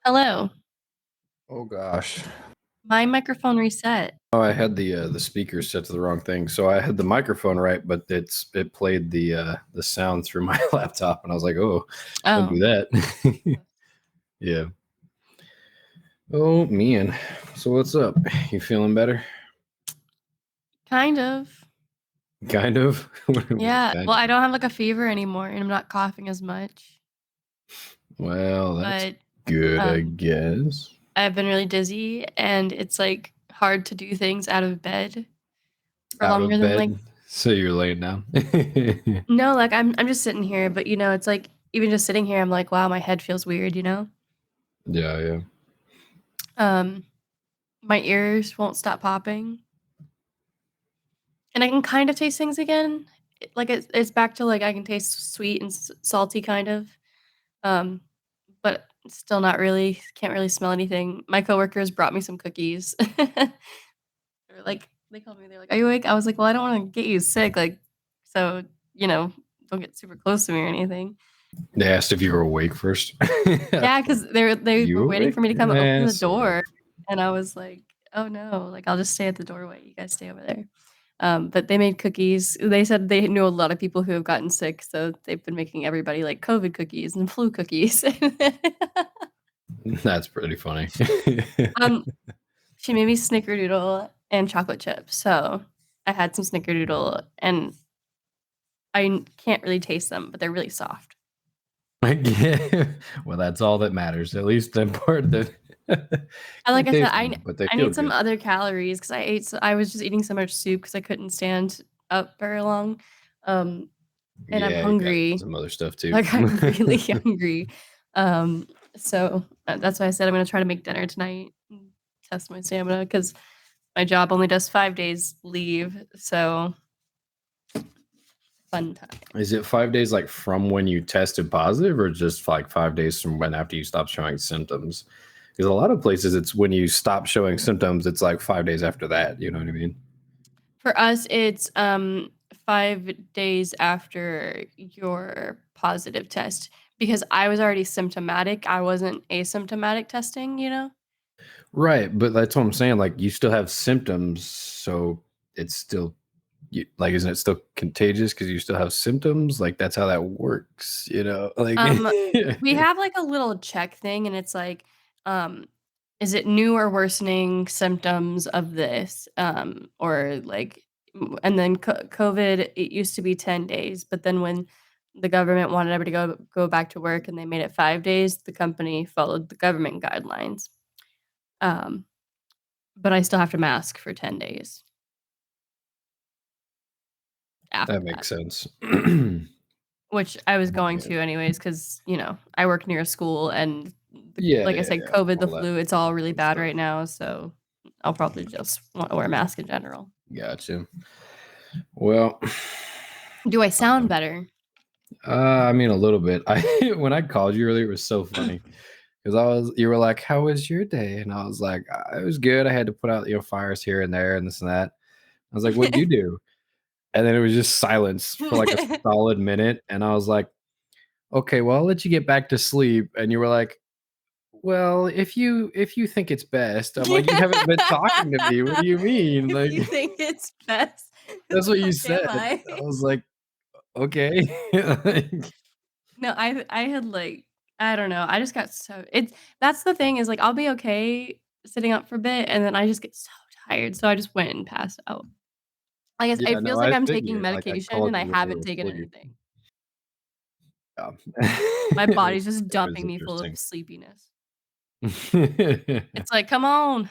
Hello. Oh gosh. My microphone reset. Oh, I had the speaker set to the wrong thing. So I had the microphone right, but it played the sound through my laptop, and I was like, "Oh, don't do Oh, that." Yeah. Oh man. So what's up? You feeling better? kind of. Kind of. What do you mean, Yeah. kind Well, of? I don't have like a fever anymore and I'm not coughing as much. Well, that's But good, I um guess. I've been really dizzy and it's like hard to do things out of bed for Out longer of than like bed. So you're laying down. no, like I'm just sitting here, but it's like even just sitting here I'm like, wow, my head feels weird. Yeah, yeah. Um my ears won't stop popping and I can kind of taste things again. Like it's back to like I can taste sweet and salty kind of. Um, but still not really. Can't really smell anything. My coworkers brought me some cookies. They called me. They're like, "Are you awake?" I was like, "Well, I don't want to get you sick. Like, so you know, don't get super close to me or anything." They asked if you were awake first. Yeah, because they were You waiting for awake? me to come open the Sort of. door, and I was like, "Oh no! Like, I'll just stay at the doorway. You guys stay over there." But they made cookies. They said they knew a lot of people who have gotten sick, so they've been making everybody like COVID cookies and flu cookies. That's pretty funny. um, She made me snickerdoodle and chocolate chips, so I had some snickerdoodle, and can't really taste them, but they're really soft. Yeah. Well, that's all that matters. At least that part that And like can't I said, taste them, but they I feel need some good. other calories because I was just eating so much soup because I couldn't stand up very long, um, and I'm Yeah, you got to eat hungry. some other stuff too. Like, I'm really hungry, that's why I said I'm gonna try to make dinner tonight and test my stamina because my job only does 5 days leave, so fun time. Is it 5 days like from when you tested positive, or just like 5 days from when after you stop showing symptoms? Because a lot of places it's when you stop showing symptoms, it's like 5 days after that. You know what I mean? For us, it's 5 days after your positive test because I was already symptomatic. I wasn't asymptomatic testing. Right, but that's what I'm saying. Like you still have symptoms, so it's still like, isn't it still contagious because you still have symptoms? Like that's how that works, you know? Like, Um, we have like a little check thing, and it's like, um, is it new or worsening symptoms of this? Or like, and then COVID, it used to be 10 days, but then when the government wanted everybody to go back to work and they made it 5 days, the company followed the government guidelines. Um, but I still have to mask for 10 days after that that, makes sense. which I was going Yeah, to anyways because, I work near a school and yeah, like I yeah, said, yeah. COVID, the All that flu, it's all really fun bad stuff. right now. So I'll probably just want to wear a mask in general. Gotcha. Well, Do I sound better? I mean, a little bit. I when I called you earlier, it was so funny because you were like, "How was your day?" And I was like, "It was good. I had to put out fires here and there and this and that." I was like, "What'd you do?" And then it was just silence for like a solid minute, and I was like, "Okay, well, I'll let you get back to sleep." And you were like, "Well, if you think it's best." I'm like, "You haven't been talking to me. What do you mean?" If Like you think it's best, who that's the what you fuck am said. I? I was like, "Okay." Like, No, I had like I don't know. I just got so it's that's the thing is like I'll be okay sitting up for a bit and then I just get so tired. So I just went and passed out. I guess yeah, it no, feels like I I'm taking figured. Like I medication called and I you when you haven't were taken asleep. anything. Yeah. My body's just It was dumping me full of interesting. sleepiness. It's like, come on.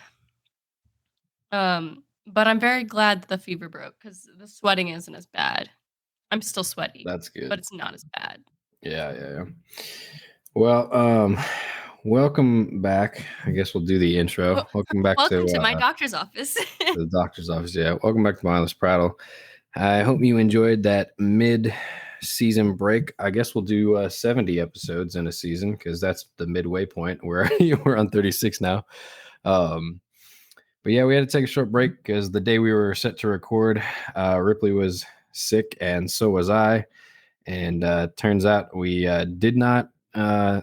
But I'm very glad that the fever broke because the sweating isn't as bad. I'm still sweaty, That's but good. it's not as bad. Yeah, yeah, yeah. Well, welcome back. I guess we'll do the intro. Well, Welcome back welcome to my doctor's office. to the doctor's office. Yeah, welcome back to Mindless Prattle. I hope you enjoyed that mid-season break. I guess we'll do 70 episodes in a season because that's the midway point. We're on 36 now. Um, but yeah, we had to take a short break because the day we were set to record, Ripley was sick and so was I. And turns out we did not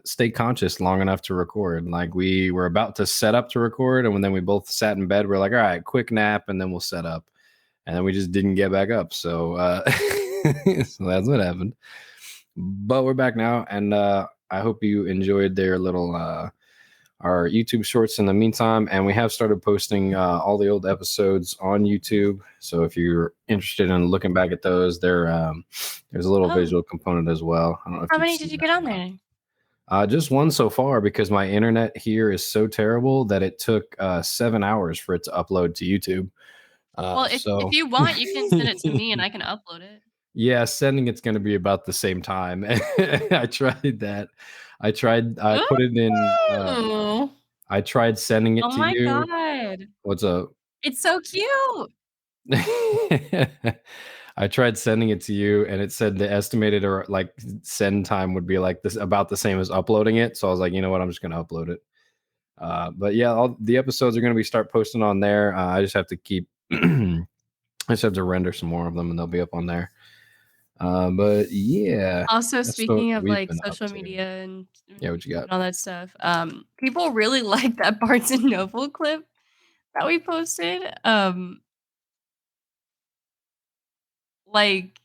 stay conscious long enough to record. Like we were about to set up to record, and then we both sat in bed. We're like, all right, quick nap, and then we'll set up. And then we just didn't get back up. So, so that's what happened. But we're back now, and I hope you enjoyed their little our YouTube shorts in the meantime. And we have started posting all the old episodes on YouTube. So if you're interested in looking back at those, there's a little Oh, visual component as well. I don't know if how you've many seen did you that get on or not. there? Just one so far because my internet here is so terrible that it took 7 hours for it to upload to YouTube. Well, if So you want, you can send it to me and I can upload it. yeah, sending it's going to be about the same time. I tried that. I put it in. Ooh. I tried sending it Oh to my you. god. What's up? It's so cute. I tried sending it to you, and it said the estimated or like send time would be like this about the same as uploading it. So I was like, you know what, I'm just going to upload it. But yeah, all the episodes are going to be start posting on there. I just have to keep. I just have to render some more of them, and they'll be up on there. But yeah, Also, that's what speaking of, we've like, been up social to. media and Yeah, what you YouTube got? and all that stuff, people really like that Barnes& and Noble clip that we posted. Like,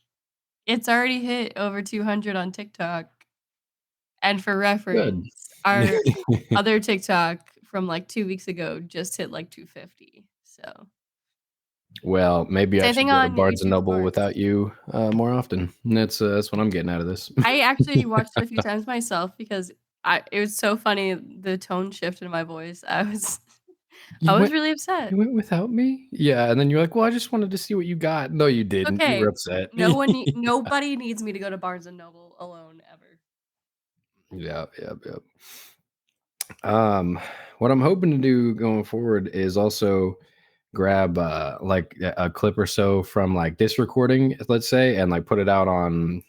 it's already hit over 200 on TikTok, and for Good. reference, our other TikTok from, like, 2 weeks ago just hit, like, 250, so Well, maybe I same should thing go to on Barnes and YouTube Noble Shorts. without you more often. That's what I'm getting out of this. I actually watched it a few times myself because it was so funny, the tone shift in my voice. I you was went really upset. you went without me? Yeah, and then you're like, "Well, I just wanted to see what you got." No, you didn't. You were Okay, upset. nobody needs me to go to Barnes& and Noble alone ever. Yeah, yeah, yeah. Um, what I'm hoping to do going forward is also grab like a clip or so from like this recording, let's say, and like put it out on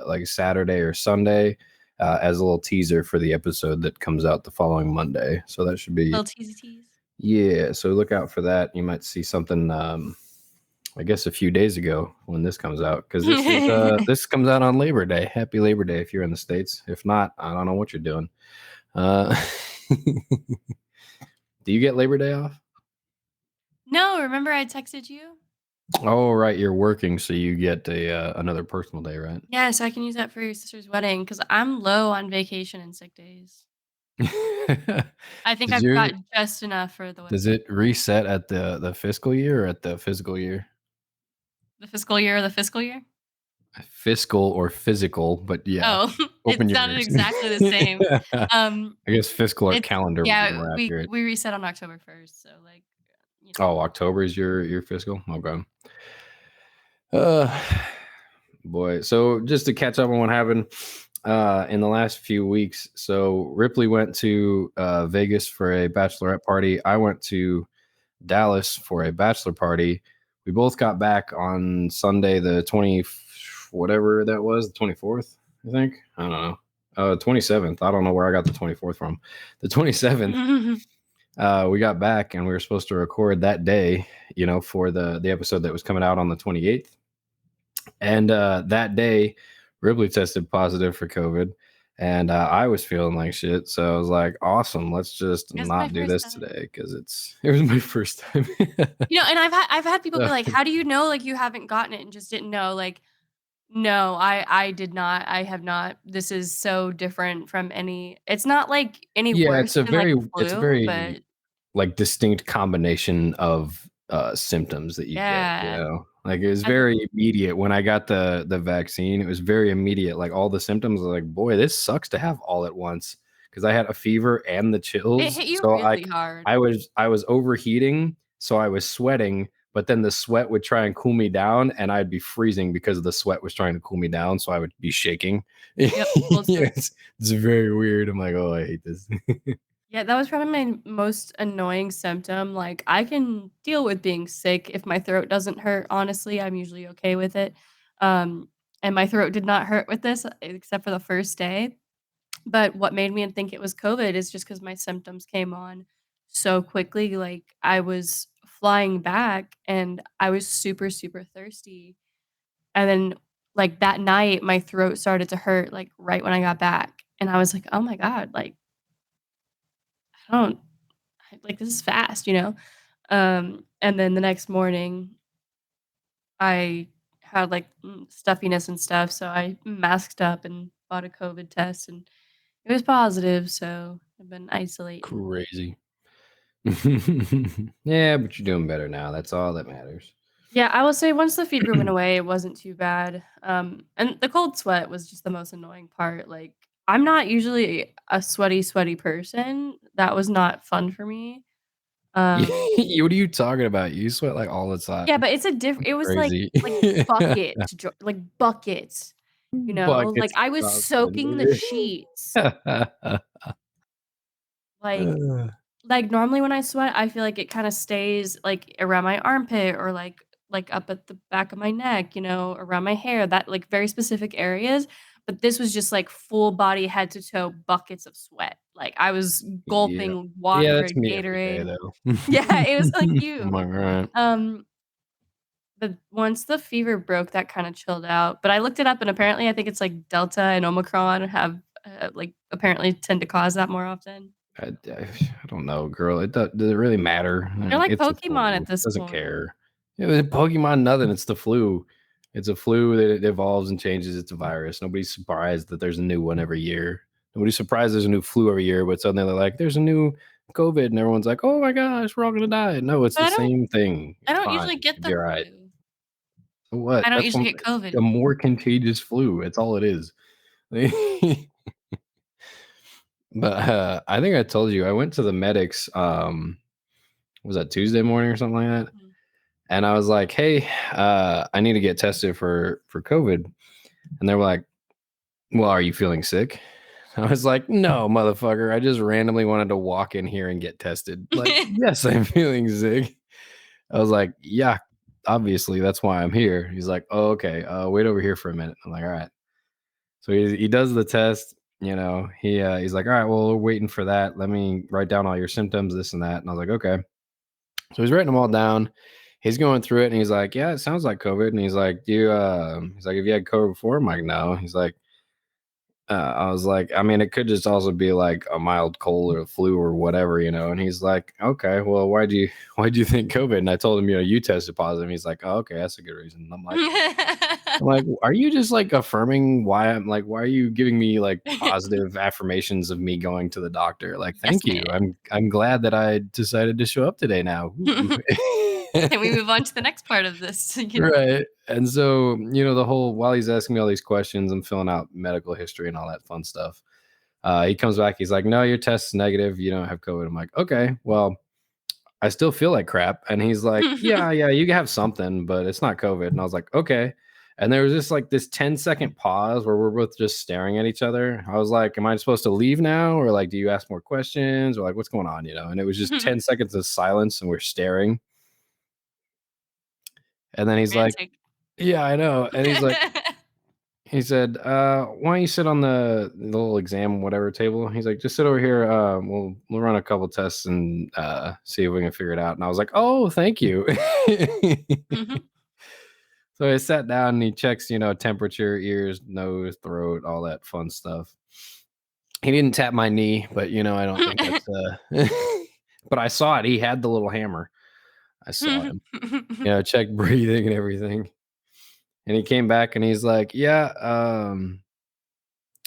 like Saturday or Sunday as a little teaser for the episode that comes out the following Monday. So that should be Little teasy tease. yeah. So look out for that. You might see something. I guess a few days ago when this comes out because this comes out on Labor Day. Happy Labor Day if you're in the States. If not, I don't know what you're doing. Uh, do you get Labor Day off? No, remember I texted you? Oh, right, you're working, so you get a another personal day, right? Yeah, so I can use that for your sister's wedding because 'cause I'm low on vacation and sick days. I think Does I've your got just enough for the does wedding. it reset at the fiscal year or at the physical year? The fiscal year or the fiscal year? Fiscal or physical, but yeah, Oh, open it your sounded ears. exactly the same. Um, I guess fiscal or it's calendar would be yeah, more we accurate. we reset on October 1st, so, like, you know. Oh, October is your fiscal? Okay. Uh, boy. So just to catch up on what happened in the last few weeks. So Ripley went to Vegas for a bachelorette party. I went to Dallas for a bachelor party. We both got back on Sunday, the 20, whatever that was, the 24th, I think. I don't know. 27th. I don't know where I got the 24th from. The 27th, we got back and we were supposed to record that day, for the episode that was coming out on the 28th. And that day, Ripley tested positive for COVID. And I was feeling like shit. So I was like, awesome, let's just It's my not do first this time. today because it was my first time. And I've had people be So, like, "How do you know, like, you haven't gotten it and just didn't know?" Like, no, I did not. I have not. This is so different from it's not, like, any yeah, worse than, like, a it's a flu, very but like distinct combination of symptoms that you get, yeah. like it was I th very immediate when I got the vaccine. It was very immediate, like all the symptoms. I was like, boy, this sucks to have all at once because I had a fever and the It chills. hit you So really hard. I was overheating, so I was sweating. But then the sweat would try and cool me down, and I'd be freezing because the sweat was trying to cool me down. So I would be shaking. Yep, cold sweat. It's very weird. I'm like, oh, I hate this. Yeah, that was probably my most annoying symptom. Like, I can deal with being sick if my throat doesn't hurt, honestly, I'm usually okay with it. Um, and my throat did not hurt with this, except for the first day. But what made me think it was COVID is just because my symptoms came on so quickly. Like, I was flying back and I was super, super thirsty. And then like, that night, my throat started to hurt, like, right when I got back, and I was like, "Oh my god, like, I don't like, this is fast," you know? And then the next morning, I had, like, stuffiness and stuff, so I masked up and bought a COVID test, and it was positive, so I've been isolating. Crazy. Yeah, but you're doing better now. That's all that matters. Yeah, I will say once the fever went away, it wasn't too bad, and the cold sweat was just the most annoying part, like, I'm not usually a sweaty, sweaty person. That was not fun for me. Um, What are you talking about? You sweat like all the yeah, time. but it's a different. It was Crazy. like buckets, like buckets, you know? Like, Buckets I was of saucepan, soaking the sheets, dude. like Uh, normally when I sweat, I feel like it kinda stays, like, around my armpit or, like, up at the back of my neck, you know, around my hair, that like, very specific areas, but this was just, like, full body, head to toe buckets of sweat. Like, I was yeah. gulping Yeah, water, that's me every day, Gatorade. though. Yeah, it was like I'm you. like, "Alright." Um, but once the fever broke, that kinda chilled out, but I looked it up, and apparently I think it's, like, Delta and Omicron have, like, apparently tend to cause that more often. I don't know, girl. Does it really matter? They're like It's a Pokemon flu. at this Doesn't point. care. Yeah, with Pokemon, nothing. It's the flu. It's a flu that it evolves and changes. It's a virus. Nobody's surprised that there's a new one every year. Nobody's surprised there's a new flu every year, but suddenly they're like, there's a new COVID, and everyone's like, oh my gosh, we're all gonna die. No, it's But the same thing. I It's don't fine. usually get You'll be the all right. flu. What? I don't That's usually one, get a COVID. more contagious flu. It's all it is. But I think I told you I went to the medics. Was that Tuesday morning or something like that? Mhm. And I was like, "Hey, I need to get tested for COVID." And they were like, "Well, are you feeling sick?" I was like, "No, motherfucker. I just randomly wanted to walk in here and get tested. Like, yes, I'm feeling sick." I was like, "Yeah, obviously. That's why I'm here." He's like, "Oh, okay. Wait over here for a minute." I'm like, "All right." So he does the test. He's like, "All right. Well, we're waiting for that. Let me write down all your symptoms, this and that." And I was like, "Okay." So he's writing them all down. He's going through it and he's like, "Yeah, it sounds like COVID." And he's like, he's like, "Have you had COVID before?" I'm like, "No." He's like, I was like, "I mean, it could just also be like a mild cold or flu or whatever, you know." And he's like, "Okay, well, why'd you think COVID?" And I told him, "You tested positive." He's like, "Oh, okay, that's a good reason." And I'm like, are you just like affirming why I'm like, why are you giving me like positive affirmations of me going to the doctor? Like, Yes, thank you. man. I'm glad that I decided to show up today now. Ooh. Can we move on to the next part of this? Right. And so, the whole while he's asking me all these questions, I'm filling out medical history and all that fun stuff. He comes back, he's like, "No, your test's negative. You don't have COVID." I'm like, "Okay, well, I still feel like crap." And he's like, "Yeah, yeah, you have something, but it's not COVID." And I was like, "Okay." And there was just like this 10-second pause where we're both just staring at each other. I was like, "Am I supposed to leave now? Or like, do you ask more questions? Or like, what's going on?" And it was just 10 seconds of silence and we're staring. And then he's like, Romantic. "Yeah, I know." And he said, "Why don't you sit on the little exam, whatever table?" He's like, "Just sit over here. We'll run a couple tests and see if we can figure it out." And I was like, "Oh, thank you." Mhm. So I sat down and he checks, temperature, ears, nose, throat, all that fun stuff. He didn't tap my knee, but I don't think that's but I saw it. He had the little hammer. I saw him. Check breathing and everything. And he came back and he's like, "Yeah,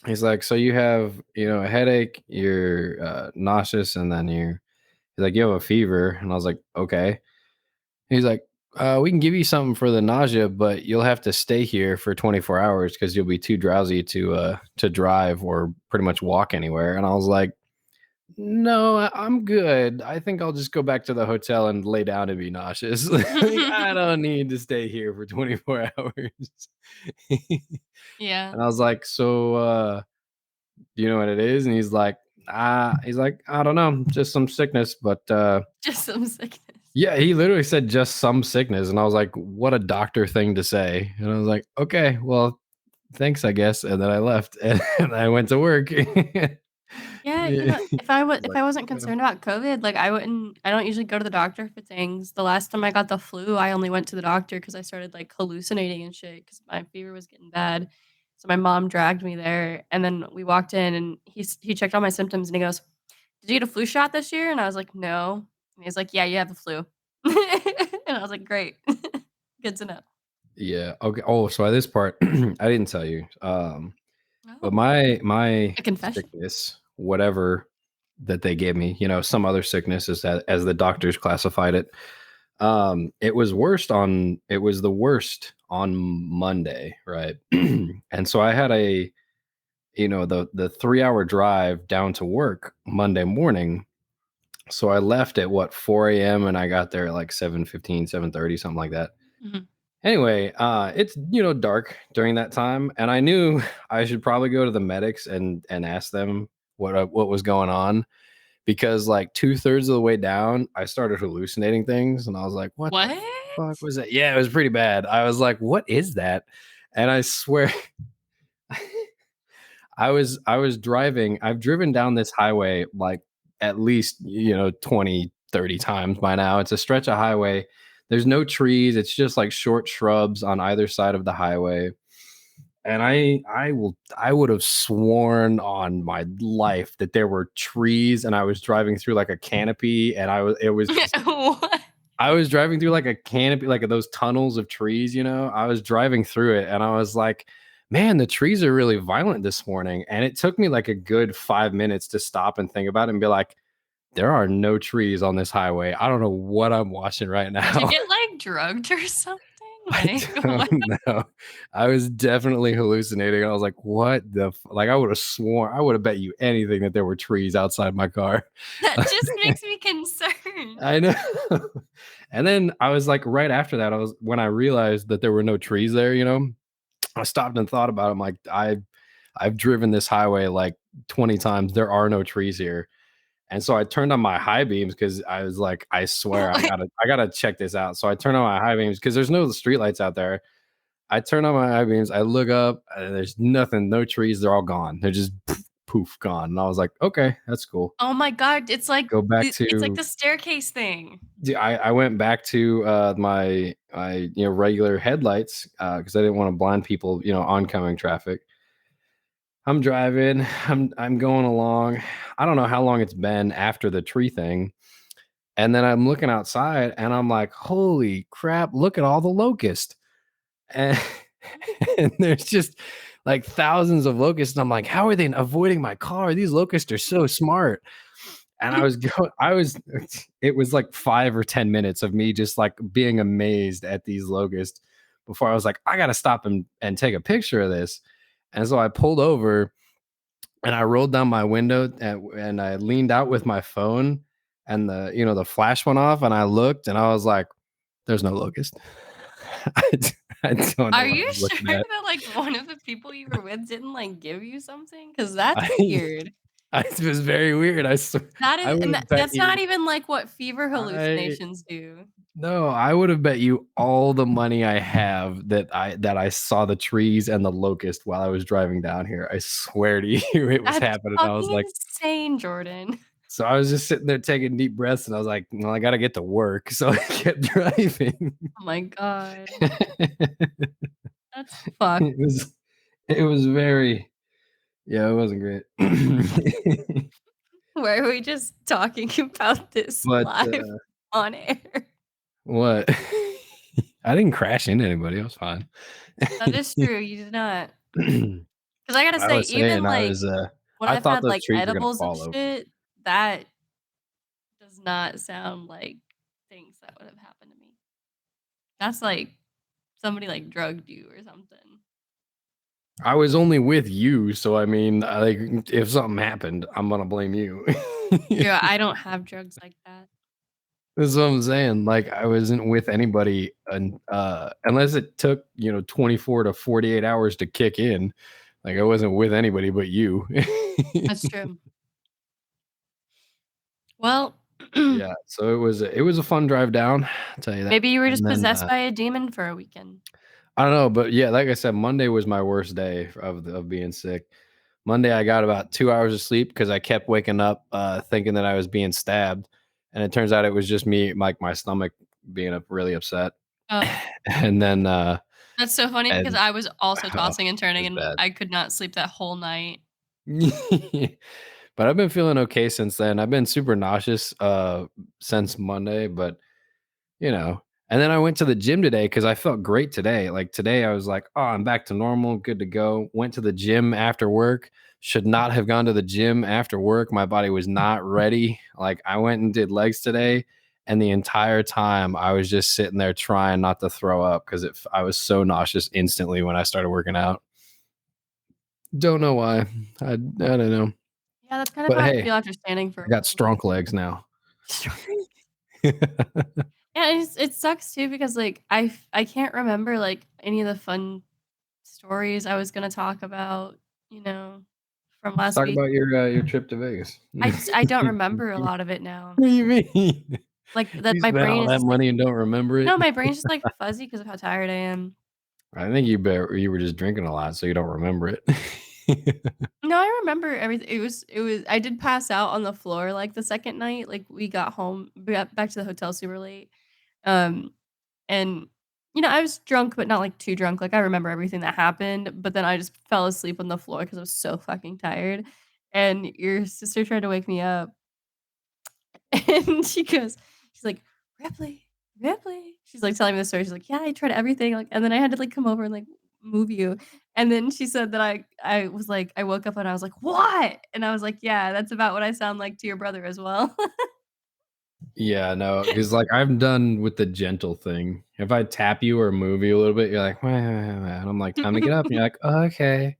he's like, so you have, a headache, you're nauseous, and then he's like, you have a fever." And I was like, "Okay." He's like, "We can give you something for the nausea, but you'll have to stay here for 24 hours because you'll be too drowsy to drive or pretty much walk anywhere." And I was like, "No, I'm good. I think I'll just go back to the hotel and lay down and be nauseous. Like, I don't need to stay here for 24 hours." Yeah, And I was like, "So, do you know what it is?" And he's like, "I don't know, just some sickness." But just some sickness. yeah, he literally said just some sickness. And I was like, what a doctor thing to say. And I was like, okay, well, thanks, I guess. And then I left and I went to work. Yeah, Yeah. It's if like, I wasn't yeah. concerned about COVID, like, I don't usually go to the doctor for things. The last time I got the flu, I only went to the doctor because I started, like, hallucinating and shit because my fever was getting bad. So my mom dragged me there, and then we walked in, and he checked all my symptoms, and he goes, "Did you get a flu shot this year?" And I was like, "No." And he's like, "Yeah, you have the flu." And I was like, "Great. Good to know." Yeah, okay. Oh, so at this part, I didn't tell you, but Oh, my a confession. sickness, whatever that they gave me, some other sickness is that as the doctors classified it, it was the worst on Monday, right? And so I had the 3-hour drive down to work Monday morning. So I left at what, 4 a.m. and I got there at like 7:15, 7:30, something like that. Mhm. Anyway, it's dark during that time, and I knew I should probably go to the medics and ask them what was going on, because like 2/3 of the way down, I started hallucinating things, and I was like, "What the What? fuck was that?" Yeah, it was pretty bad. I was like, "What is that?" And I swear, I was driving. I've driven down this highway like at least 20, 30 times by now. It's a stretch of highway. There's no trees. It's just like short shrubs on either side of the highway. And I would have sworn on my life that there were trees, and I was driving through like a canopy, and it was just What? I was driving through like a canopy, like those tunnels of trees, I was driving through it, and I was like, man, the trees are really violent this morning. And it took me like a good 5 minutes to stop and think about it and be like, there are no trees on this highway. I don't know what I'm watching right Did you now. get, like, drugged or something? I Like, what? don't know. I was definitely hallucinating. I was like, what like I would have sworn, I would have bet you anything that there were trees outside my car. That just makes me concerned. I know. And then I was like, right after that, when I realized that there were no trees there, I stopped and thought about it. I'm like, I've driven this highway like 20 times. There are no trees here. And so I turned on my high beams because I was like, I swear I gotta check this out. So I turned on my high beams because there's no streetlights out there. I turn on my high beams, I look up, and there's nothing, no trees, they're all gone. They're just poof, gone. And I was like, okay, that's cool. Oh my god, Go back it's like to the staircase thing. I went back to my regular headlights because I didn't want to blind people, oncoming traffic. I'm driving, I'm going along. I don't know how long it's been after the tree thing. And then I'm looking outside and I'm like, holy crap, look at all the locusts. And, and there's just like thousands of locusts. And I'm like, how are they avoiding my car? These locusts are so smart. And it was like 5 or 10 minutes of me just like being amazed at these locusts before I was like, I got to stop and take a picture of this. And so I pulled over and I rolled down my window and I leaned out with my phone, and the flash went off, and I looked and I was like, there's no locust. I, I don't know Are what I you was sure looking at. that, like, one of the people you were with didn't, like, give you something? Because that's I weird. it was very weird. That I is would and have bet that's not you even, like, what fever I hallucinations do. no, I would have bet you all the money I have that I saw the trees and the locust while I was driving down here. I swear to you, it was That's happening. I was fucking like, insane, Jordan. so I was just sitting there taking deep breaths, and I was like, well, I got to get to work, so I kept driving. Oh my god. it That's fucked. was it was very yeah, it wasn't great. Why are we just talking about this But live on air? what? I didn't crash into anybody. I was fine. That is true, you did not. 'Cause I gotta I say, was saying even, like, when I I've thought had, those like, trees were gonna edibles and fall over. shit, that does not sound like things that would have happened to me. That's like somebody, like, drugged you or something. I was only with you, so I mean, like, if something happened, I'm gonna blame you. Yeah, I don't have drugs like that. That's what I'm saying. Like, I wasn't with anybody, and unless it took 24 to 48 hours to kick in. Like, I wasn't with anybody but you. That's true. Well, Yeah, so it was a fun drive down, I'll tell you that. maybe you were And just then possessed by a demon for a weekend. I don't know, but yeah, like I said, Monday was my worst day of being sick. Monday, I got about 2 hours of sleep because I kept waking up, thinking that I was being stabbed, and it turns out it was just me, like, my stomach being up really upset. Oh, And then, that's so funny because and I was also oh, tossing and it turning, was and bad. I could not sleep that whole night. But I've been feeling okay since then. I've been super nauseous, since Monday, but you know. And then I went to the gym today because I felt great today. Like today, I was like, "Oh, I'm back to normal, good to go." Went to the gym after work. Should not have gone to the gym after work. My body was not ready. Like I went and did legs today, and the entire time I was just sitting there trying not to throw up because I was so nauseous instantly when I started working out. Don't know why. I don't know. Yeah, that's kind of But how I hey, feel after standing for I a got long time. strong legs now. Yeah, it sucks too because, like, I can't remember, like, any of the fun stories I was gonna talk about, you know, from Let's last talk week. about your trip to Vegas. I don't remember a lot of it now. What do you mean? Like, that You my spent brain all is that just, like, money and don't remember it? no, my brain's just, like, fuzzy because of how tired I am. I think you were just drinking a lot, so you don't remember it. No, I remember everything. It was I did pass out on the floor, like, the 2nd night, like, we got back to the hotel super late, um, and, I was drunk, but not, like, too drunk, like, I remember everything that happened, but then I just fell asleep on the floor because I was so fucking tired, and your sister tried to wake me up, and she's like, "Ripley, Ripley." She's, like, telling me the story, she's like, "Yeah, I tried everything," like, and then I had to, like, come over and, like, move you, and then she said that I was like I woke up and I was like, "What?" And I was like, "Yeah, that's about what I sound like to your brother as well." Yeah, no, because like, I'm done with the gentle thing. If I tap you or move you a little bit, you're like, "Wah, wah, wah," and I'm like, "Time to get up," and you're like, "Okay,"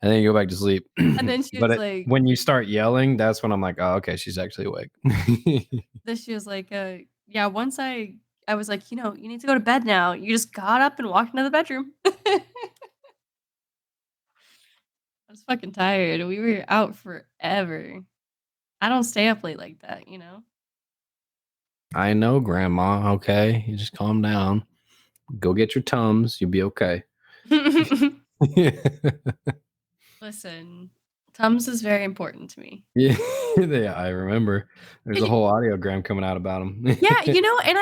and then you go back to sleep. And then she But was like when you start yelling, that's when I'm like, "Oh, okay, she's actually awake." then she was like, yeah, once I was like, you need to go to bed now." You just got up and walked into the bedroom. I was fucking tired. We were out forever. I don't stay up late like that, you know? I know, grandma, okay? You just calm down. Go get your Tums, you'll be okay. Listen, Tums is very important to me. Yeah, yeah, I remember. There's a Y whole audiogram coming out about him. Yeah, and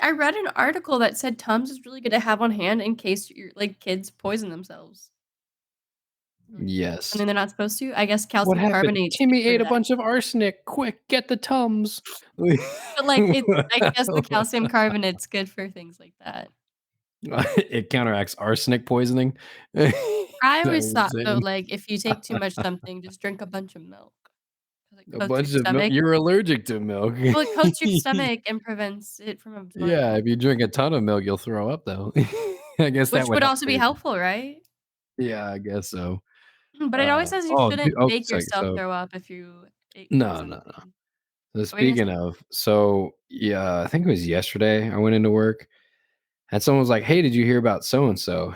I read an article that said Tums is really good to have on hand in case your, like, kids poison themselves. Like, Yes. something they're not supposed to. I guess "What calcium happened? carbonate's good Timmy for ate a that. bunch of arsenic. Quick, get the Tums." But, like, I guess the calcium carbonate's good for things like that. It counteracts arsenic poisoning? Is I that what always you're thought, though, saying? like, if you take too much something, just drink a bunch of milk, 'cause it A coats your bunch of milk stomach. you're allergic to milk. Well, it coats your stomach and prevents it from Yeah, absorbing, if you drink a ton of milk, you'll throw up, though. I guess that which would would help also be too. helpful, right? Yeah, I guess so. But it always says you shouldn't Oh, make yourself so throw up if you ate no, no, no. something. So What were you gonna speaking say? of, so yeah, I think it was yesterday I went into work and someone was like, "Hey, did you hear about so and so?"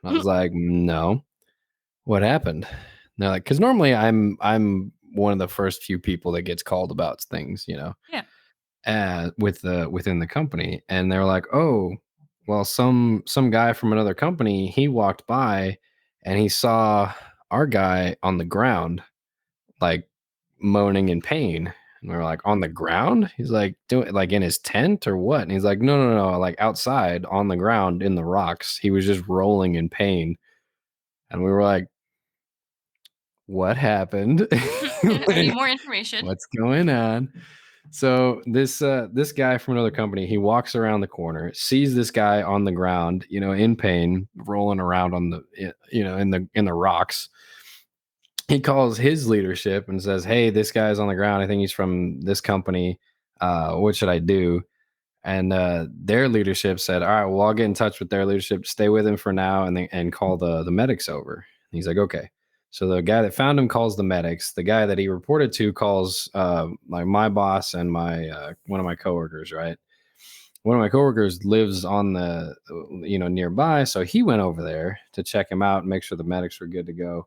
And I was like, "No, what happened?" And they're like, "Because normally I'm one of the first few people that gets called about things, Yeah. with the within the company." And they're like, "Oh, well, some guy from another company he walked by and he saw our guy on the ground like moaning in pain." And we were like, "On the ground?" He's like, "Doing like in his tent or what?" And he's like, "No, no, no, like outside on the ground in the rocks. He was just rolling in pain." And we were like, "What happened? I need Like, more information. what's going on?" So this guy from another company, he walks around the corner, sees this guy on the ground, in pain, rolling around on in the rocks. He calls his leadership and says, "Hey, this guy's on the ground. I think he's from this company. What should I do?" And their leadership said, "All right, well, I'll get in touch with their leadership. Stay with him for now, and call the medics over." And he's like, "Okay." So the guy that found him calls the medics. The guy that he reported to calls like my boss and my one of my coworkers. Right, one of my coworkers lives on the nearby, so he went over there to check him out and make sure the medics were good to go.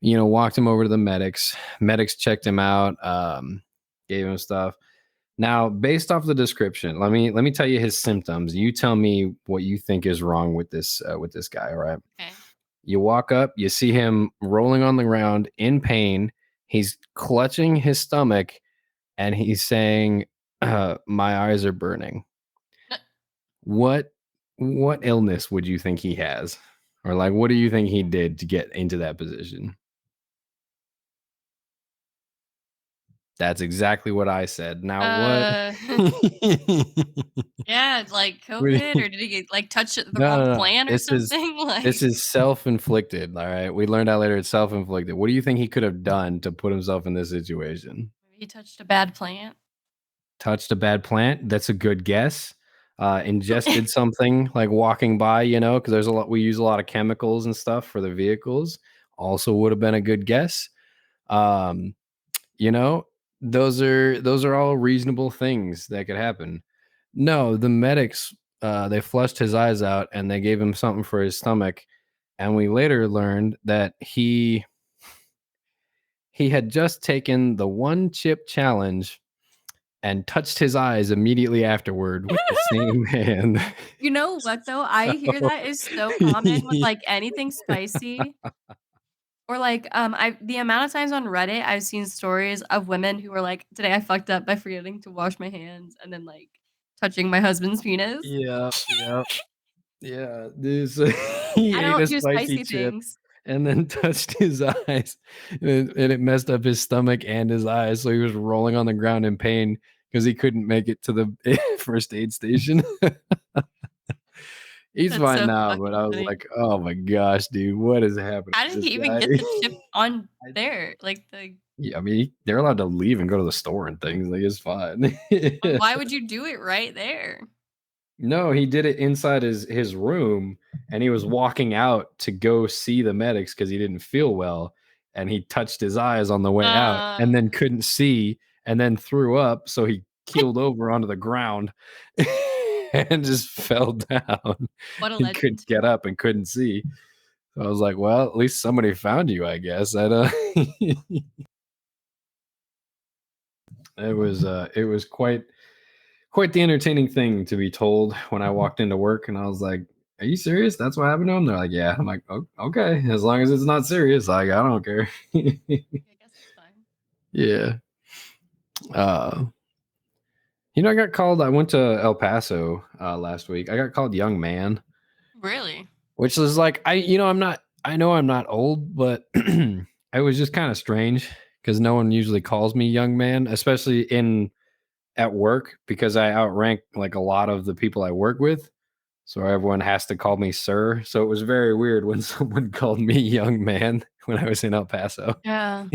Walked him over to the medics. Medics checked him out, gave him stuff. Now, based off the description, let me tell you his symptoms. You tell me what you think is wrong with this guy. All right. Okay. You walk up, you see him rolling on the ground in pain. He's clutching his stomach and he's saying, "My eyes are burning." What what illness would you think he has? Or like what do you think he did to get into that position? That's exactly what I said. Now what Uh, yeah, like what COVID, do or did he get, like, touch the No, wrong no, no. plant or something? This Like, is self-inflicted, all right? We learned out later it's self-inflicted. What do you think he could have done to put himself in this situation? maybe he touched a bad plant? Touched a bad plant? That's a good guess. Ingested something like walking by, because there's a lot we use a lot of chemicals and stuff for the vehicles. Also would have been a good guess. Um, you know, those are all reasonable things that could happen. No, the medics they flushed his eyes out and they gave him something for his stomach, and we later learned that he had just taken the one chip challenge and touched his eyes immediately afterward with the same hand. You know what, though? I hear So that is so common with, like, anything spicy, or, like, I the amount of times on Reddit I've seen stories of women who were like, "Today I fucked up by forgetting to wash my hands," and then, like, touching my husband's penis. yeah, yeah, yeah. This he I ate don't a do spicy spicy chip things. and then touched his eyes, and it messed up his stomach and his eyes, so he was rolling on the ground in pain because he couldn't make it to the first aid station. He's That's fine so now, but fucking I was funny. like, "Oh my gosh, dude, what is happening How to did this he even guy?" get the chip on I there? Like, Yeah, I mean, they're allowed to leave and go to the store and things, like, it's fine. but why would you do it right there? No, he did it inside his room, and he was walking out to go see the medics because he didn't feel well, and he touched his eyes on the way out Uh, and then couldn't see and then threw up, so he keeled over onto the ground and just fell down. what a He couldn't legend. get up and couldn't see. So I was like, "Well, at least somebody found you, I guess." I don't it was quite the entertaining thing to be told when I walked into work, and I was like, "Are you serious? That's what happened to him?" They're like, "Yeah." I'm like, Okay, as long as it's not serious, like I don't care." I guess it's fine. Yeah. Uh, I got called. I went to El Paso last week. I got called young man, Really? which is like I'm not. I know I'm not old, but it was just kind of strange because no one usually calls me young man, especially in at work because I outrank like a lot of the people I work with. So everyone has to call me sir. So it was very weird when someone called me young man when I was in El Paso. Yeah.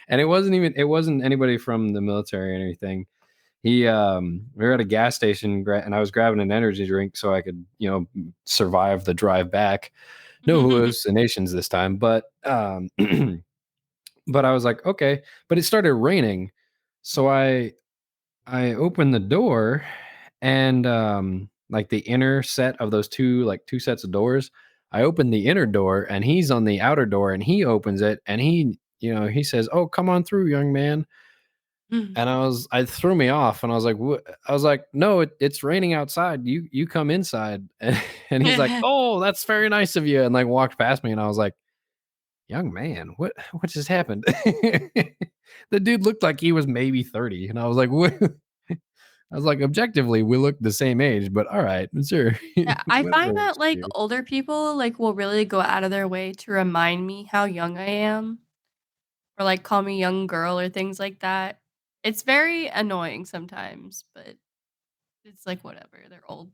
And it wasn't anybody from the military or anything. We were at a gas station and I was grabbing an energy drink so I could, survive the drive back. No hallucinations this time, but but I was like, okay, but it started raining. So I opened the door and like the inner set of those two sets of doors, I opened the inner door and he's on the outer door and he opens it and he says, "Oh, come on through, young man." And I threw me off and I was like, "What?" I was like, "No, it's raining outside. You come inside." And he's like, "Oh, that's very nice of you." And like walked past me and I was like, "Young man, what just happened?" The dude looked like he was maybe 30 and I was like, "What?" I was like, "Objectively, we look the same age, but all right, sure. Yeah, I Whatever find works that, for like, you." older people, like, will really go out of their way to remind me how young I am, or, like, call me young girl or things like that. It's very annoying sometimes, but it's like, whatever, they're old.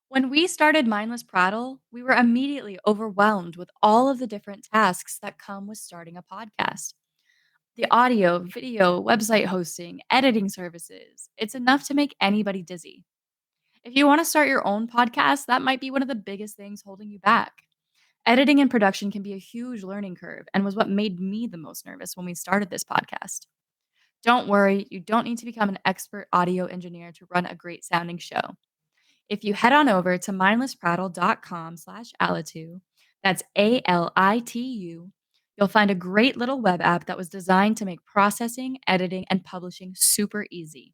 When we started Mindless Prattle, we were immediately overwhelmed with all of the different tasks that come with starting a podcast. The audio, video, website hosting, editing services. It's enough to make anybody dizzy. If you want to start your own podcast, that might be one of the biggest things holding you back. Editing and production can be a huge learning curve and was what made me the most nervous when we started this podcast. Don't worry, you don't need to become an expert audio engineer to run a great sounding show. If you head on over to mindlessprattle.com/alitu, that's ALITU, you'll find a great little web app that was designed to make processing, editing, and publishing super easy.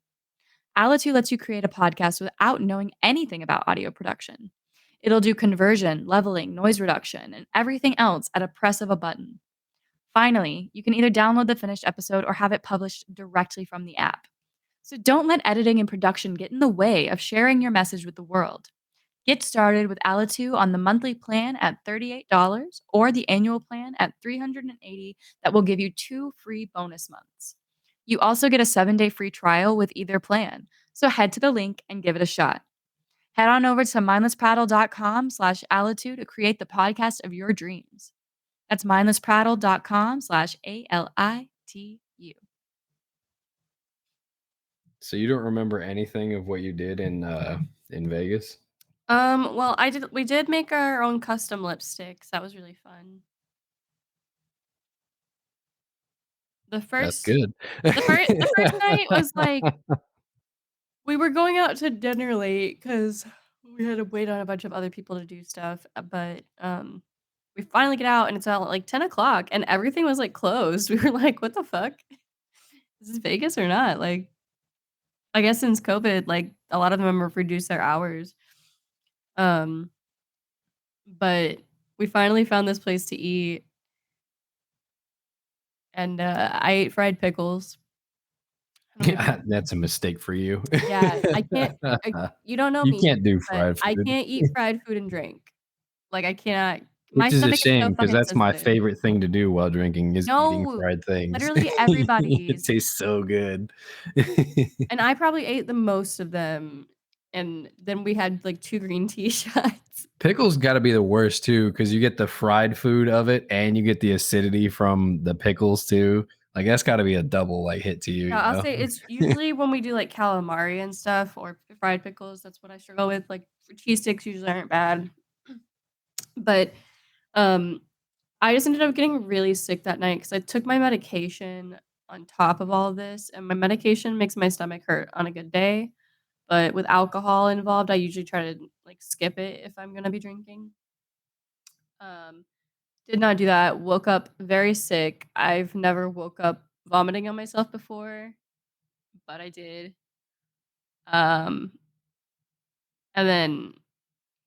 Alitu lets you create a podcast without knowing anything about audio production. It'll do conversion, leveling, noise reduction, and everything else at a press of a button. Finally, you can either download the finished episode or have it published directly from the app. So don't let editing and production get in the way of sharing your message with the world. Get started with Alitu on the monthly plan at $38 or the annual plan at $380 that will give you 2 free bonus months. You also get a 7-day free trial with either plan. So head to the link and give it a shot. Head on over to mindlessprattle.com/Alitu to create the podcast of your dreams. That's mindlessprattle.com/ALITU. So you don't remember anything of what you did in Vegas? Well, we did make our own custom lipsticks. That was really fun. The That's first good. the first night was like we were going out to dinner late because we had to wait on a bunch of other people to do stuff, but, we finally get out and it's at, like, 10 o'clock and everything was, like, closed. We were like, "What the fuck? Is this Vegas or not?" Like, I guess since COVID, like, a lot of them have reduced their hours. Um, but we finally found this place to eat, and, I ate fried pickles. I don't know if you Yeah, that's a mistake for you. Yeah, I can't you don't know You me, can't do but fried I food. can't eat fried food and drink. Like, I cannot my Which is a stomach is so shame because fucking that's my sensitive. favorite thing to do while drinking is eating No, fried things. literally It everybody's, tastes so good. and I probably ate the most of them, and then we had, like, 2 green tea shots. Pickles gotta be the worst too, because you get the fried food of it and you get the acidity from the pickles too. Like, that's gotta be a double, like, hit to you, Yeah, you I'll know? say it's usually when we do, like, calamari and stuff or fried pickles, that's what I struggle with, like, cheese sticks usually aren't bad. But, um, I just ended up getting really sick that night because I took my medication on top of all of this, and my medication makes my stomach hurt on a good day, but with alcohol involved, I usually try to, like, skip it if I'm gonna be drinking. Um, did not do that, woke up very sick. I've never woke up vomiting on myself before, but I did. Um, and then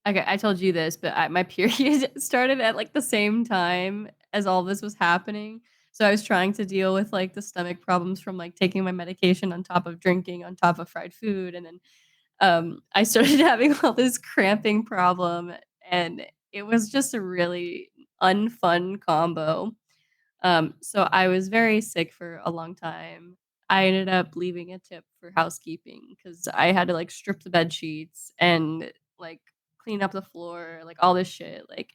okay, I told you this, but my period started at, like, the same time as all this was happening. So I was trying to deal with, like, the stomach problems from, like, taking my medication on top of drinking, on top of fried food, and then, I started having all this cramping problem, and it was just a really unfun combo. So I was very sick for a long time. I ended up leaving a tip for housekeeping because I had to, like, strip the bed sheets and, like, clean up the floor, like, all this shit, like,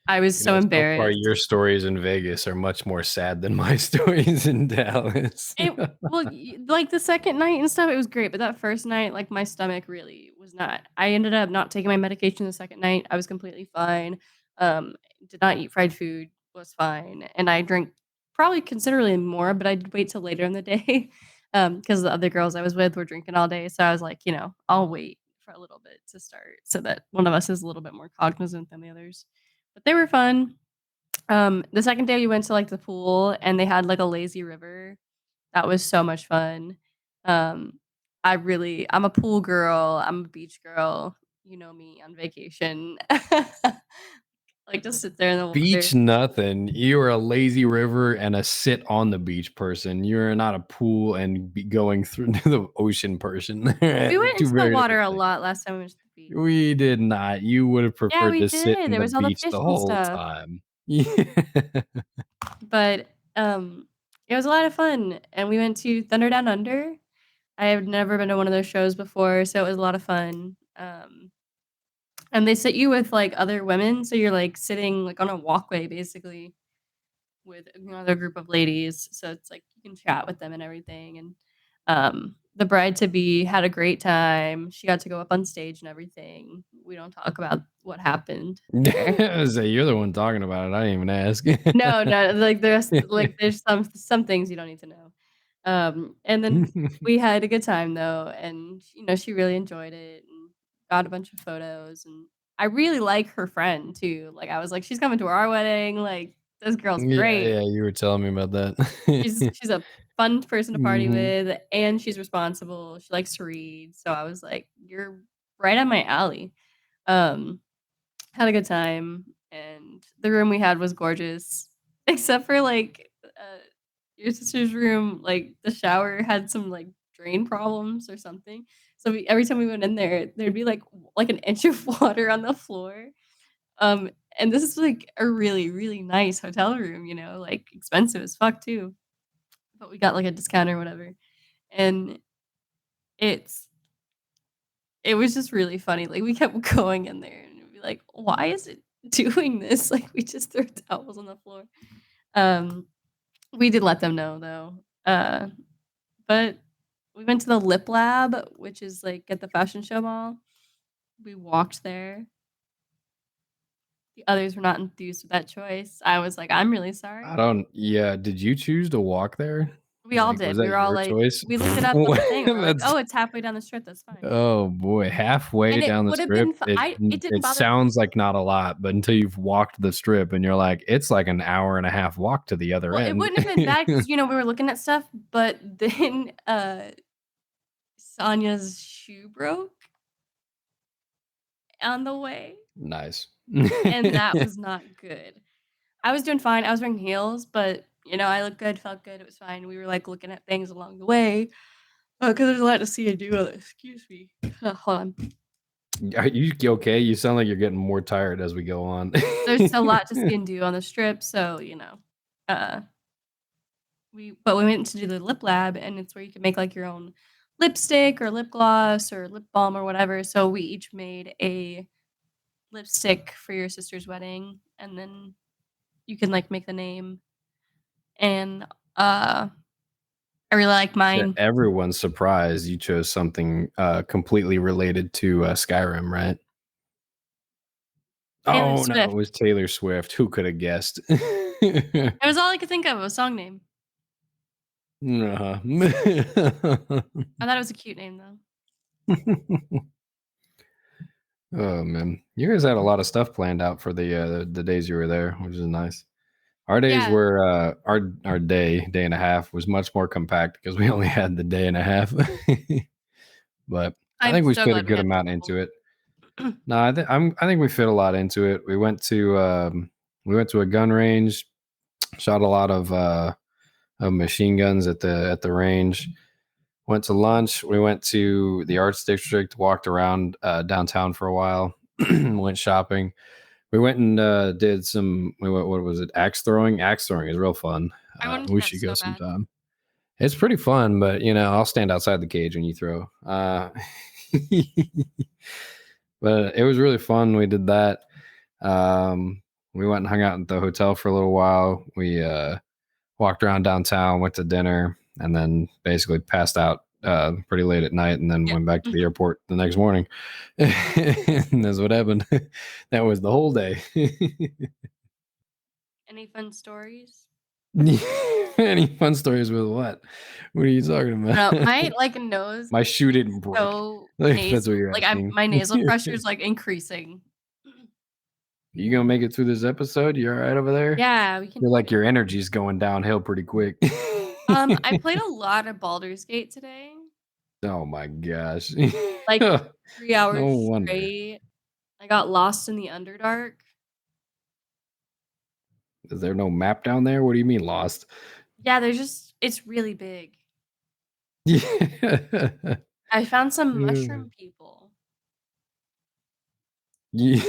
I was You so know, so far embarrassed. your stories in Vegas are much more sad than my stories in Dallas. It well, like, the second night and stuff, it was great, but that first night, like, my stomach really was not I ended up not taking my medication the second night, I was completely fine, did not eat fried food, was fine, and I drank probably considerably more, but I did wait till later in the day, because the other girls I was with were drinking all day, so I was like, "I'll wait for a little bit to start so that one of us is a little bit more cognizant than the others." But they were fun. The second day we went to, like, the pool, and they had, like, a lazy river. That was so much fun. Um, I'm a pool girl, I'm a beach girl, you know me on vacation. Like, just sit there in the water. Beach nothing. You are a lazy river and a sit on the beach person. You're not a pool and be going through the ocean person. We went Two into the very water different a things. lot last time we went to the beach. We did not. You would have Yeah, preferred we to sit did, in there the was all the beach fish the and whole stuff. time. Yeah. But, it was a lot of fun, and we went to Thunder Down Under. I have never been to one of those shows before, so it was a lot of fun. And they sit you with, like, other women, so you're, like, sitting, like, on a walkway basically with another group of ladies, so it's like you can chat with them and everything, and, the bride to be had a great time. She got to go up on stage and everything. We don't talk about what happened there. So you're the one talking about it. I didn't even ask. No, no, like, there's some things you don't need to know. And then we had a good time though, and, she really enjoyed it and got a bunch of photos, and I really like her friend too. Like, I was like, "She's coming to our wedding, like, this girl's Yeah, great." yeah, you were telling me about She's that. she's a fun person to party Mhm. with, and she's responsible. She likes to read, so I was like, "You're right on my alley." Um, Had a good time, and the room we had was gorgeous, except for, like, your sister's room, like, the shower had some, like, drain problems or something, so we every time we went in there, there'd be, like, an inch of water on the floor, um, and this is, like, a really, really nice hotel room, like, expensive as fuck too, but we got, like, a discount or whatever, and it's it was just really funny, like, we kept going in there and it'd be like, "Why is it doing this?" Like, we just throw towels on the floor. Um, we did let them know though, but we went to the Lip Lab, which is, like, at the fashion show mall. We walked there. The others were not enthused with that choice. I was like, "I'm really I sorry." don't yeah, did you choose to walk there? We all Like, was did. We that were all your like choice? we looked it up on the thing and we're like, That's "Oh, it's halfway down the strip, that's fine." oh boy, halfway And it down the would have been strip, f it didn't it bother me. sounds like not a lot, but until you've walked the strip and you're like, it's like an hour and a half walk to the other Well, it end. wouldn't have been bad because we were looking at stuff, but then, Sonya's shoe broke on the way, Nice. and that was not good. I was doing fine, I was wearing heels, but, I looked good, felt good, it was fine. We were, like, looking at things along the way, because there's a lot to see and do. Excuse me. Hold on. Are you okay? You sound like you're getting more tired as we go on. There's a lot to see and do on the strip, so, uh, we went to do the lip lab, and it's where you can make, like, your own lipstick or lip gloss or lip balm or whatever, so we each made a lipstick for your sister's wedding, and then you can, like, make the name, and, I really like To mine. everyone's surprise, you chose something, completely related to, Skyrim, right? Taylor Oh, no, it Swift. was Taylor Swift. Who could have guessed? It was all I could think of, a song name. Uh-huh. I thought it was a cute name, though. Oh, man. You guys had a lot of stuff planned out for the days you were there, which is nice. Our days Yeah, were, our day and a half was much more compact because we only had the day and a half. But I I'm think we so fit a glad we good had amount multiple. into it. No, I think we fit a lot into it. We went to a gun range, shot a lot of machine guns at the range. Went to lunch. We went to the arts district, walked around downtown for a while, went shopping. We went and did some. We went, what was it? Axe throwing. Axe throwing is real fun. I wanna do We that should go so bad. sometime. It's pretty fun, but I'll stand outside the cage when you throw. But it was really fun. We did that. Um, we went and hung out at the hotel for a little while. We walked around downtown, went to dinner, and then basically passed out pretty late at night, and then Yeah. went back to the Mhm. airport the next morning. And that's what happened. That was the whole day. Any fun stories? Any fun stories with what? What are you talking No, about? my, like, nose My shoe is didn't break. so Like, if that's what nasal, you're like, I'm asking. my nasal pressure is, like, increasing. You gonna make it through this episode? You all right over there? Yeah, we can Feel do like it. your energy's going downhill pretty quick. I played a lot of Baldur's Gate today, Oh my gosh. like, 3 No hours wonder. straight. I got lost in the Underdark. Is there no map down there? What do you mean lost? Yeah, it's really big. Yeah. I found some Mm. mushroom people. Ye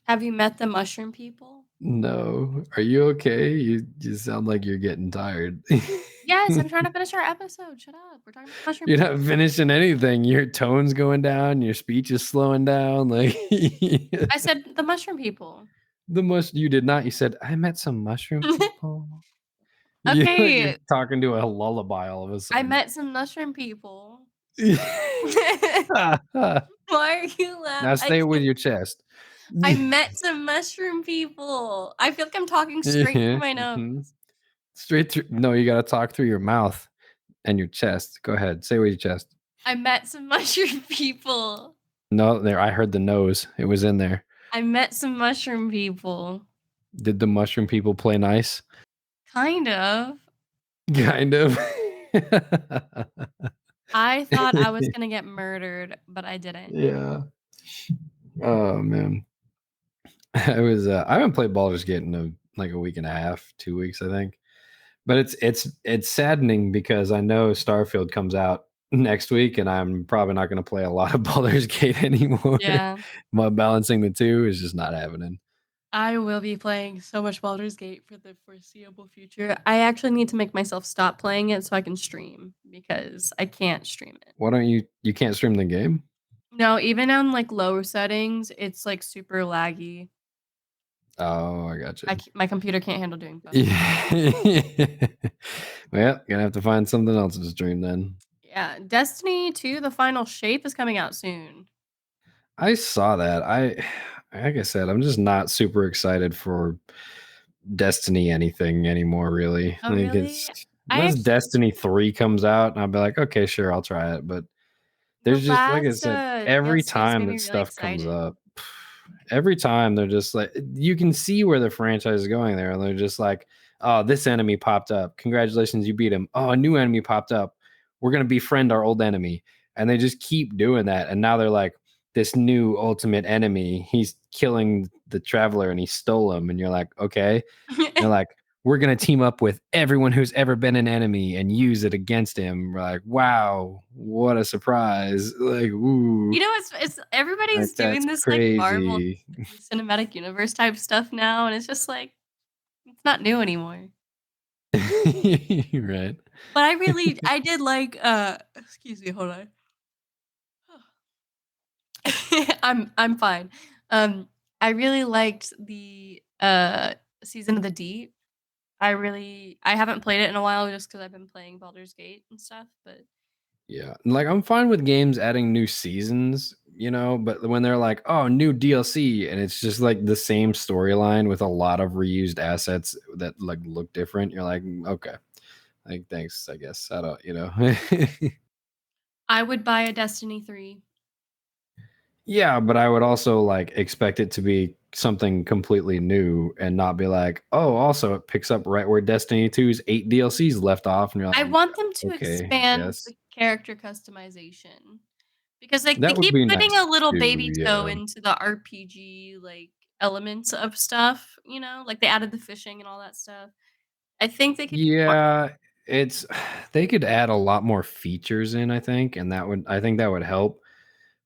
Have you met the mushroom people? No. Are you okay? You sound like you're getting tired. Yes, I'm trying to finish our episode. Shut up. We're talking about mushroom You're not people. finishing anything. Your tone's going down, your speech is slowing down, like I said the mushroom people. the mush you did not. You said, "I met some mushroom people." You like you're Okay, talking to a lullaby all of a I sudden. met some mushroom people. Why are you Now laughing? stay with your chest. I met some mushroom people. I feel like I'm talking straight through Mhm, my mhm. nose. Straight through no, you gotta talk through your mouth and your chest. Go ahead, say with your chest. I met some mushroom people. No, there, I heard the nose. It was in there. I met some mushroom people. Did the mushroom people play nice? Kind of. Kind of. I thought I was gonna get murdered, but I didn't. Yeah. Oh, man. I haven't played Baldur's Gate in like a week and a half, 2 weeks, I think. But it's saddening because I know Starfield comes out next week, and I'm probably not going to play a lot of Baldur's Gate anymore. Yeah. My balancing the two is just not happening. I will be playing so much Baldur's Gate for the foreseeable future. I actually need to make myself stop playing it so I can stream because I can't stream it. Why don't you can't stream the game? No, even on like low settings, it's like super laggy. Oh, I got you. My computer can't handle doing both. Yeah. Well, gonna have to find something else to stream then. Yeah, Destiny 2: The Final Shape is coming out soon. I saw that. Like I said, I'm just not super excited for Destiny anything anymore, really. Oh, Like really? it's I unless actually Destiny 3 comes out and I'll be like, okay, sure, I'll try it. But the there's just like I last, said, every DLCs time made that me really stuff comes excited. up, every time they're just like you can see where the franchise is going there, and they're just like, oh, this enemy popped up. Congratulations, you beat him. Oh, a new enemy popped up. We're gonna befriend our old enemy. And they just keep doing that. And now they're like, this new ultimate enemy, he's killing the traveler and he stole him. And you're like, okay. They're like, we're gonna team up with everyone who's ever been an enemy and use it against him. We're like, wow, what a surprise! Like, ooh, You know, it's like everybody's doing that's this like Marvel crazy. cinematic universe type stuff now, and it's just like it's not new anymore. Right. But I did like excuse me, hold on. I'm fine. I really liked the Season of the Deep. I haven't played it in a while just because I've been playing Baldur's Gate and stuff, but Yeah. Like I'm fine with games adding new seasons, but when they're like, oh, new DLC, and it's just like the same storyline with a lot of reused assets that like look different, you're like, okay. Like thanks, I guess. I don't. I would buy a Destiny 3. Yeah, but I would also like expect it to be something completely new and not be like, oh, also it picks up right where Destiny 2's 8 DLCs left off, and you're I like, want them to okay, I expand guess. the character customization because like they That would keep be putting nice a little too, baby toe yeah. into the RPG like elements of stuff, like they added the fishing and all that stuff. I think they could do more. Yeah, it's they could add a lot more features in, I think, and I think that would help.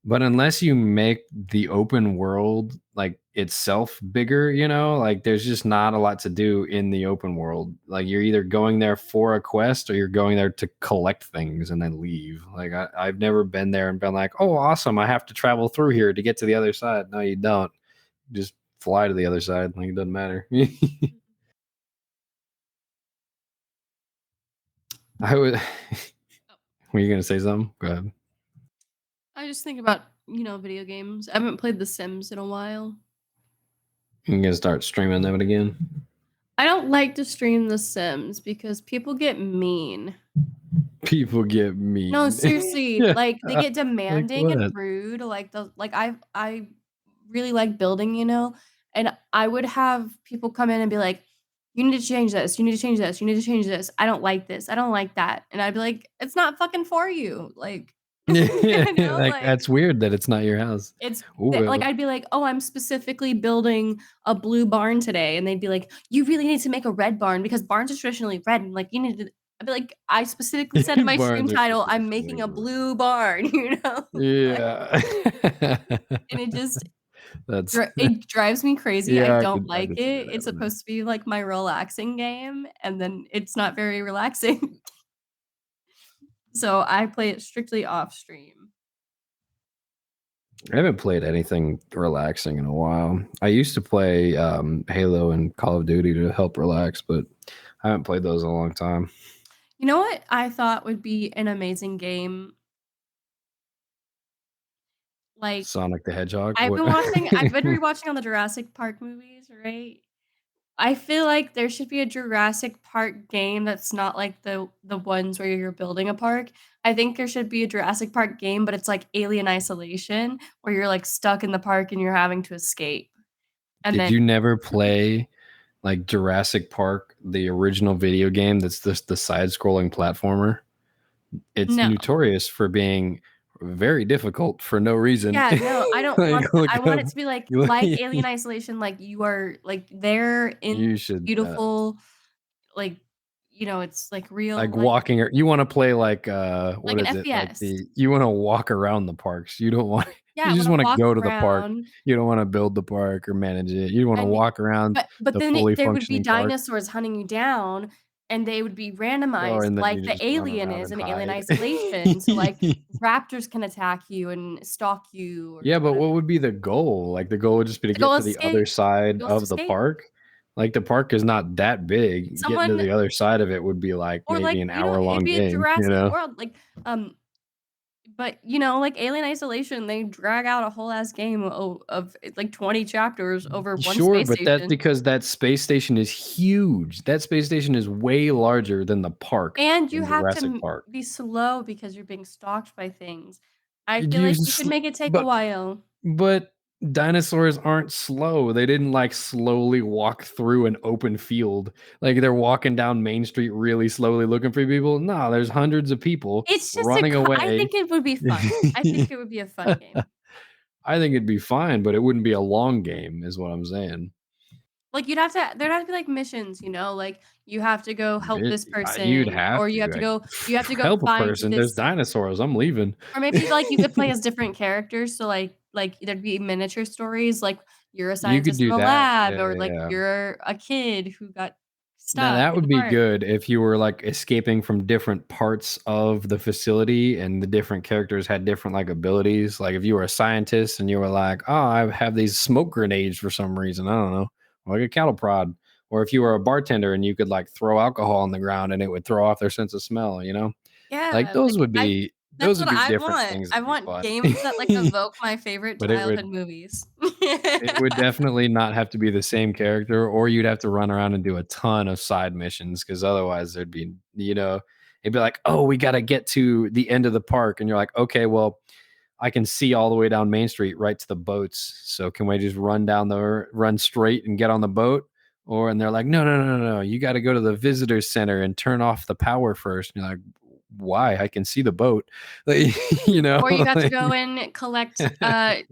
But unless you make the open world like itself bigger, like there's just not a lot to do in the open world. Like you're either going there for a quest or you're going there to collect things and then leave. Like I've never been there and been like, oh, awesome, I have to travel through here to get to the other side. No, you don't. Just fly to the other side. Like it doesn't matter. I would. Oh, Were you gonna say something? Go ahead. I just think about, video games. I haven't played The Sims in a while. You gonna start streaming them again? I don't like to stream The Sims because people get mean. People get No, mean. seriously, Yeah. like they get Like demanding and what? rude. I really like building, and I would have people come in and be like, "You need to change this. You need to change this. You need to change this. I don't like this. I don't like that." And I'd be like, "It's not fucking for you." Like, Like like that's weird that it's not your house. like Ooh, I'd be like, "Oh, I'm specifically building a blue barn today," and they'd be like, "You really need to make a red barn because barns are traditionally red." And like, you need to. I'd be like, "I specifically said in my stream barns are title, I'm traditionally making a red. blue barn," Like, Yeah. and it just That's it drives me crazy. I yeah, don't I like could see it. that It's happening. supposed to be like my relaxing game, and then it's not very relaxing. So I play it strictly off stream. I haven't played anything relaxing in a while. I used to play Halo and Call of Duty to help relax, but I haven't played those in a long time. You know what I thought would be an amazing game? Like Sonic the Hedgehog. What? I've been rewatching all the Jurassic Park movies, right? I feel like there should be a Jurassic Park game that's not like the ones where you're building a park. I think there should be a Jurassic Park game, but it's like Alien Isolation, where you're like stuck in the park and you're having to escape. And Did then you never play like Jurassic Park, the original video game that's just the side scrolling platformer? It's no. notorious for being very difficult for no reason. Yeah, no, I don't Like, want that. I look want up, it to be you like Alien Isolation, like, you are, like, there in you should beautiful, like, it's, like, real like life, walking or you want to play like like what an is it? Like FPS. you want to walk around the parks. You don't want Yeah, I you just wanna want to walk go to the park. around, You don't want to build the park or manage it. You want to and walk around but the then fully there would be functioning park. dinosaurs hunting you down, and they would be Oh, randomized and then you like the just run alien around is and in Alien hide. Isolation, so, like, raptors can attack you and stalk you or Yeah, but what whatever. would be the goal? Like the goal would just be to The goal get to is to the other escape. The side goal is to of the escape. park. Like the park is not that big. Getting to Someone the other side of it would be like or, maybe like, an hour it'd long be a game, you Jurassic know? World, like, but, like Alien Isolation, they drag out a whole ass game of like 20 chapters over one Sure, space but that's station, because that space station is huge. That space station is way larger than the park and you in have to Jurassic Park. be slow because you're being stalked by things. I feel You like you could s- make it take a but while. but dinosaurs aren't slow. They didn't like slowly walk through an open field. Like they're walking down Main Street really slowly looking for people. No, there's hundreds of people It's just running I away. think it would be fun. I think it would be a fun game. I think it'd be fine, but it wouldn't be a long game, is what I'm saying. Like, there'd have to be, like, missions, like, you have to go help this You'd person, have or to like you have to go help a find person. There's this. dinosaurs. I'm leaving. Or maybe, like, you could play as different characters, so, like, there'd be miniature stories, like, you're a You could scientist in do a that. lab, Yeah, or, yeah, like, yeah. you're a kid who got Now stuck that in the would be park. good if you were like escaping from different parts of the facility and the different characters had different like abilities. Like if you were a scientist and you were like, oh, I have these smoke grenades for some reason. I don't know, like a cattle prod. Or if you were a bartender and you could like throw alcohol on the ground and it would throw off their sense of smell, like Yeah, like, that's those would what be I different want. things I that'd be want fun. games that, like, evoke my favorite But childhood movies. it would definitely not have to be the same character, or you'd have to run around and do a ton of side missions because otherwise there'd be, it'd be like, oh, we got to get to the end of the park. And you're like, okay, well, I can see all the way down Main Street right to the boats. So can we just run straight and get on the boat? And they're like, no, no, no, no, no. You got to go to the visitor center and turn off the power first. And you're like, why? I can see the boat. Like, Or you have to like, go and collect,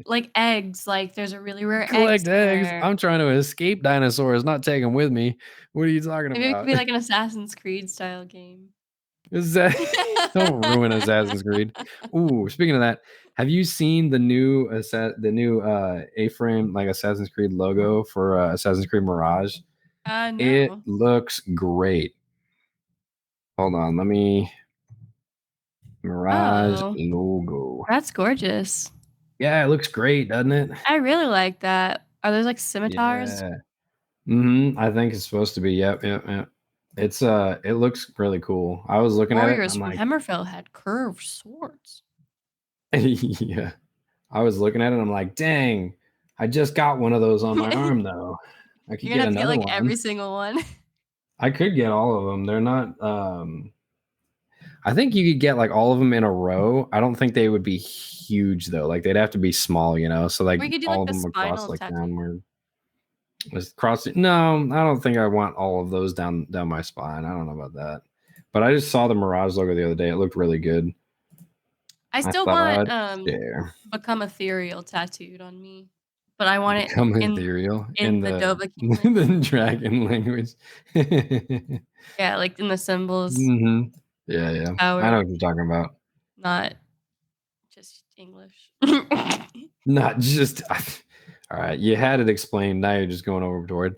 like, eggs, like, there's a really rare egg collect eggs. somewhere. I'm trying to escape dinosaurs, not take them with me. What are you talking Maybe it could about? be like an Assassin's Creed style game. Is that don't ruin Assassin's Creed. Ooh, speaking of that, have you seen the new A-frame like Assassin's Creed logo for Assassin's Creed Mirage? It No. looks great. Hold on, let me Mirage Oh, logo. that's gorgeous. Yeah, it looks great, doesn't it? I really like that. Are those, like, scimitars? Yeah. I think it's supposed to be. Yep, yep, yep. It looks really cool. I was looking at it. Warriors I'm from like, Hammerfell had curved swords. yeah. I was looking at it. I'm like, dang, I just got one of those on my arm though. I could You're gonna get have to get, another like, one. every single one. I could get all of them. They're not. I think you could get like all of them in a row. I don't think they would be huge though. Like they'd have to be small, So like Or you could do, all like, of the them across spinal like tattoo. downward. Was crossing. No, I don't think I want all of those down my spine. I don't know about that. But I just saw the Mirage logo the other day. It looked really good. I I still thought want, I'd share. Become Ethereal tattooed on me, but I want it Become ethereal in in the the Dovahkiin the language. dragon language. Yeah, like, in the symbols, hmm Yeah, yeah. I power, know what you're talking about. not just English. Not just all right. You had it explained. Now you're just going overboard.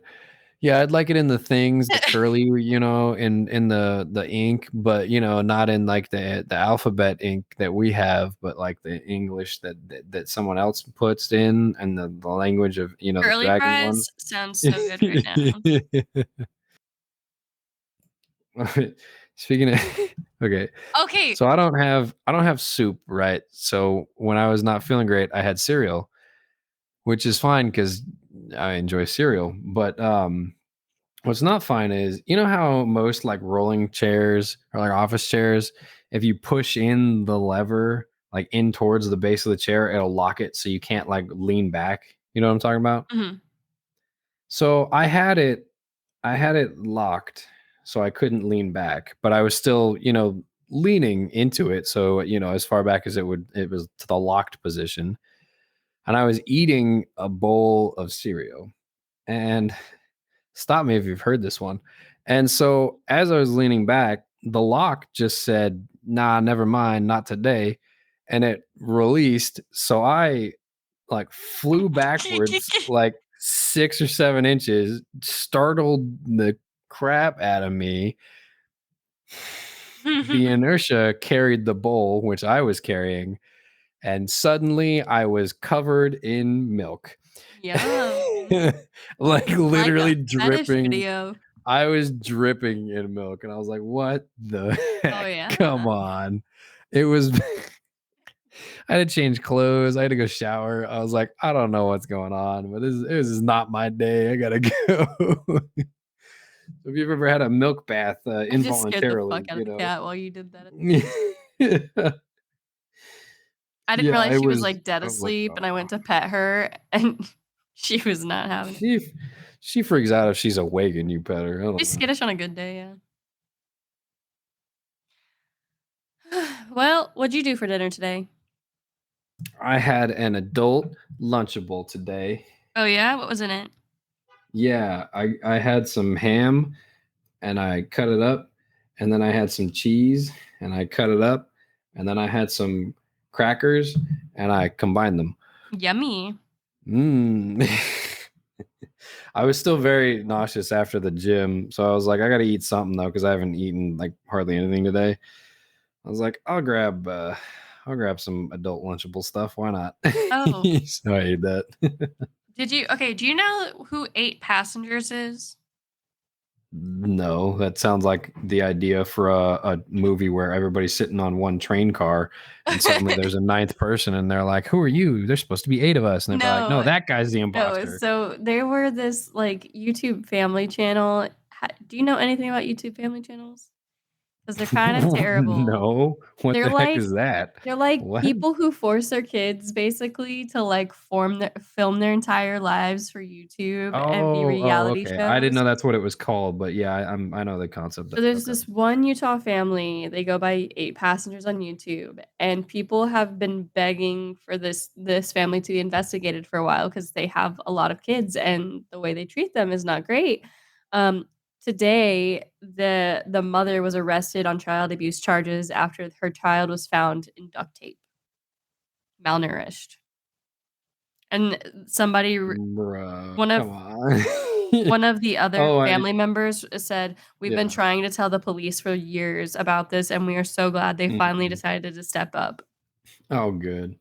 Yeah, I'd like it in the things, the curly, in the ink, but not in like the alphabet ink that we have, but like the English that someone else puts in, and the language of the Curly dragon one. fries sounds so good right now. Speaking of okay, Okay. so I don't have soup, right? So when I was not feeling great, I had cereal, which is fine because I enjoy cereal. But what's not fine is how most like rolling chairs or like office chairs, if you push in the lever like in towards the base of the chair, it'll lock it so you can't like lean back. You know what I'm talking about? Mhm. So I had it locked so I couldn't lean back, but I was still, leaning into it, so as far back as it was to the locked position, and I was eating a bowl of cereal. And stop me if you've heard this one. And so as I was leaning back, the lock just said, "Nah, never mind, not today." And it released. So I like flew backwards like 6 or 7 inches, startled the crap out of me. The inertia carried the bowl, which I was carrying, and suddenly I was covered in milk. Yum. Like Like a literally fetish dripping. video. I was dripping in milk and I was like, "What the Oh, heck? Come yeah. on." It was I had to change clothes. I had to go shower. I was like, "I don't know what's going on, but this is not my day. I gotta go." If you've ever had a milk bath I just scared the fuck involuntarily, out of the cat while you did that. yeah, I didn't yeah, realize it she was, was. like, dead I was like, asleep, and I "Oh." went to pet her, and she was not having it. She she freaks out if she's awake and you pet her. I She's don't know. skittish on a good day, yeah. Well, what'd you do for dinner today? I had an adult Lunchable today. Oh, yeah? What was in it? Yeah, I had some ham and I cut it up, and then I had some cheese and I cut it up, and then I had some crackers and I combined them. Yummy. Mm. I was still very nauseous after the gym, so I was like, I gotta eat something though, because I haven't eaten like hardly anything today. I was like, I'll grab some adult Lunchable stuff. Why not? Oh, So I ate that. do you know who 8 Passengers is? No, that sounds like the idea for a movie where everybody's sitting on one train car and suddenly there's a ninth person and they're like, "Who are you? There's supposed to be 8 of us." And they're like, "No, No, that guy's the no, imposter." so there were this, like, YouTube family channel. Do you know anything about YouTube family channels? Because 'Cause they're kinda terrible. No. What They're the heck like is that? they're like What? people who force their kids basically to, like, film their entire lives for YouTube and be reality Okay. I didn't shows. know that's what it was called, but yeah, I know the concept of So it. there's Okay. this one Utah family, they go by 8 Passengers on YouTube, and people have been begging for this family to be investigated for a while because they have a lot of kids and the way they treat them is not great. Um, Today, the mother was arrested on child abuse charges after her child was found in duct tape, malnourished. And somebody r Bro, one of come on. One of the other Oh, I family members said, "We've been yeah. trying to tell the police for years about this, and we are so glad they finally Mhm. decided to step up." Oh, good.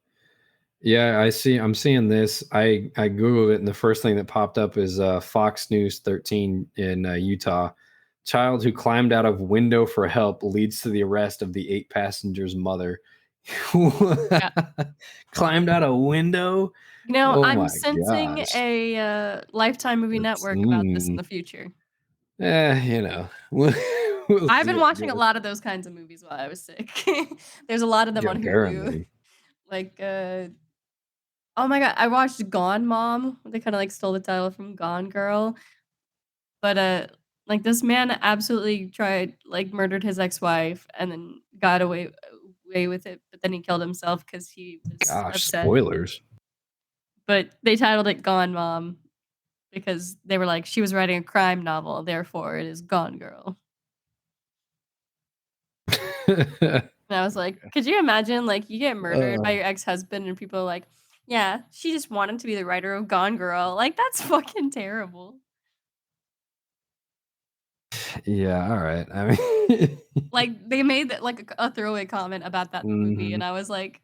Yeah, I'm seeing this. I googled it, and the first thing that popped up is Fox News 13 in Utah. Child who climbed out of window for help leads to the arrest of the 8 passengers' mother. Yeah. Climbed out a window? You know, Oh I'm my sensing gosh. a, Lifetime Movie That's Network about this in the future. we'll, we'll I've see, been I watching a guess. lot of those kinds of movies while I was sick. There's a lot of them Yeah, on Hulu. apparently. Like, oh my god, I watched Gone Mom. They kinda, like, stole the title from Gone Girl. But, like, this man absolutely murdered his ex-wife and then got away with it, but then he killed himself because he was Gosh, upset. spoilers. But they titled it Gone Mom because they were like, "She was writing a crime novel, therefore it is Gone Girl." And I was like, "Could you imagine, like, you get murdered by uh, your ex-husband and people are like, 'Yeah, she just wanted to be the writer of Gone Girl.'" Like, that's fucking terrible. yeah, all right. I mean, Like, they made that like, a throwaway comment about that in the movie, and mhm, I was like,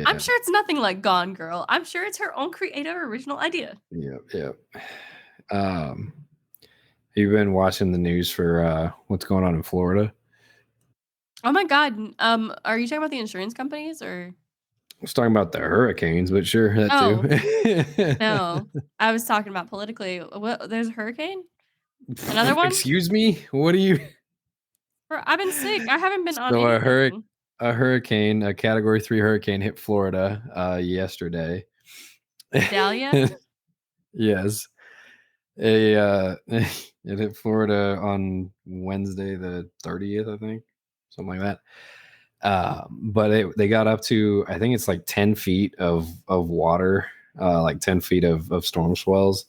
I'm yeah, sure it's nothing like Gone Girl. I'm sure it's her own creative original idea. yep, yep. Um, you've been watching the news for what's going on in Florida? Oh my god, are you talking about the insurance companies or I was talking about the hurricanes, but sure, that too. Oh, no. I was talking about politically. What there's a hurricane? Another one? Excuse me? What are you? I've been sick. I haven't been on So anything. a hurricane, a category 3 hurricane hit Florida yesterday. Idalia? Yes. It hit Florida on Wednesday the 30th, I think. something like that. But they got up to, I think it's like 10 feet of water, like 10 feet of storm swells,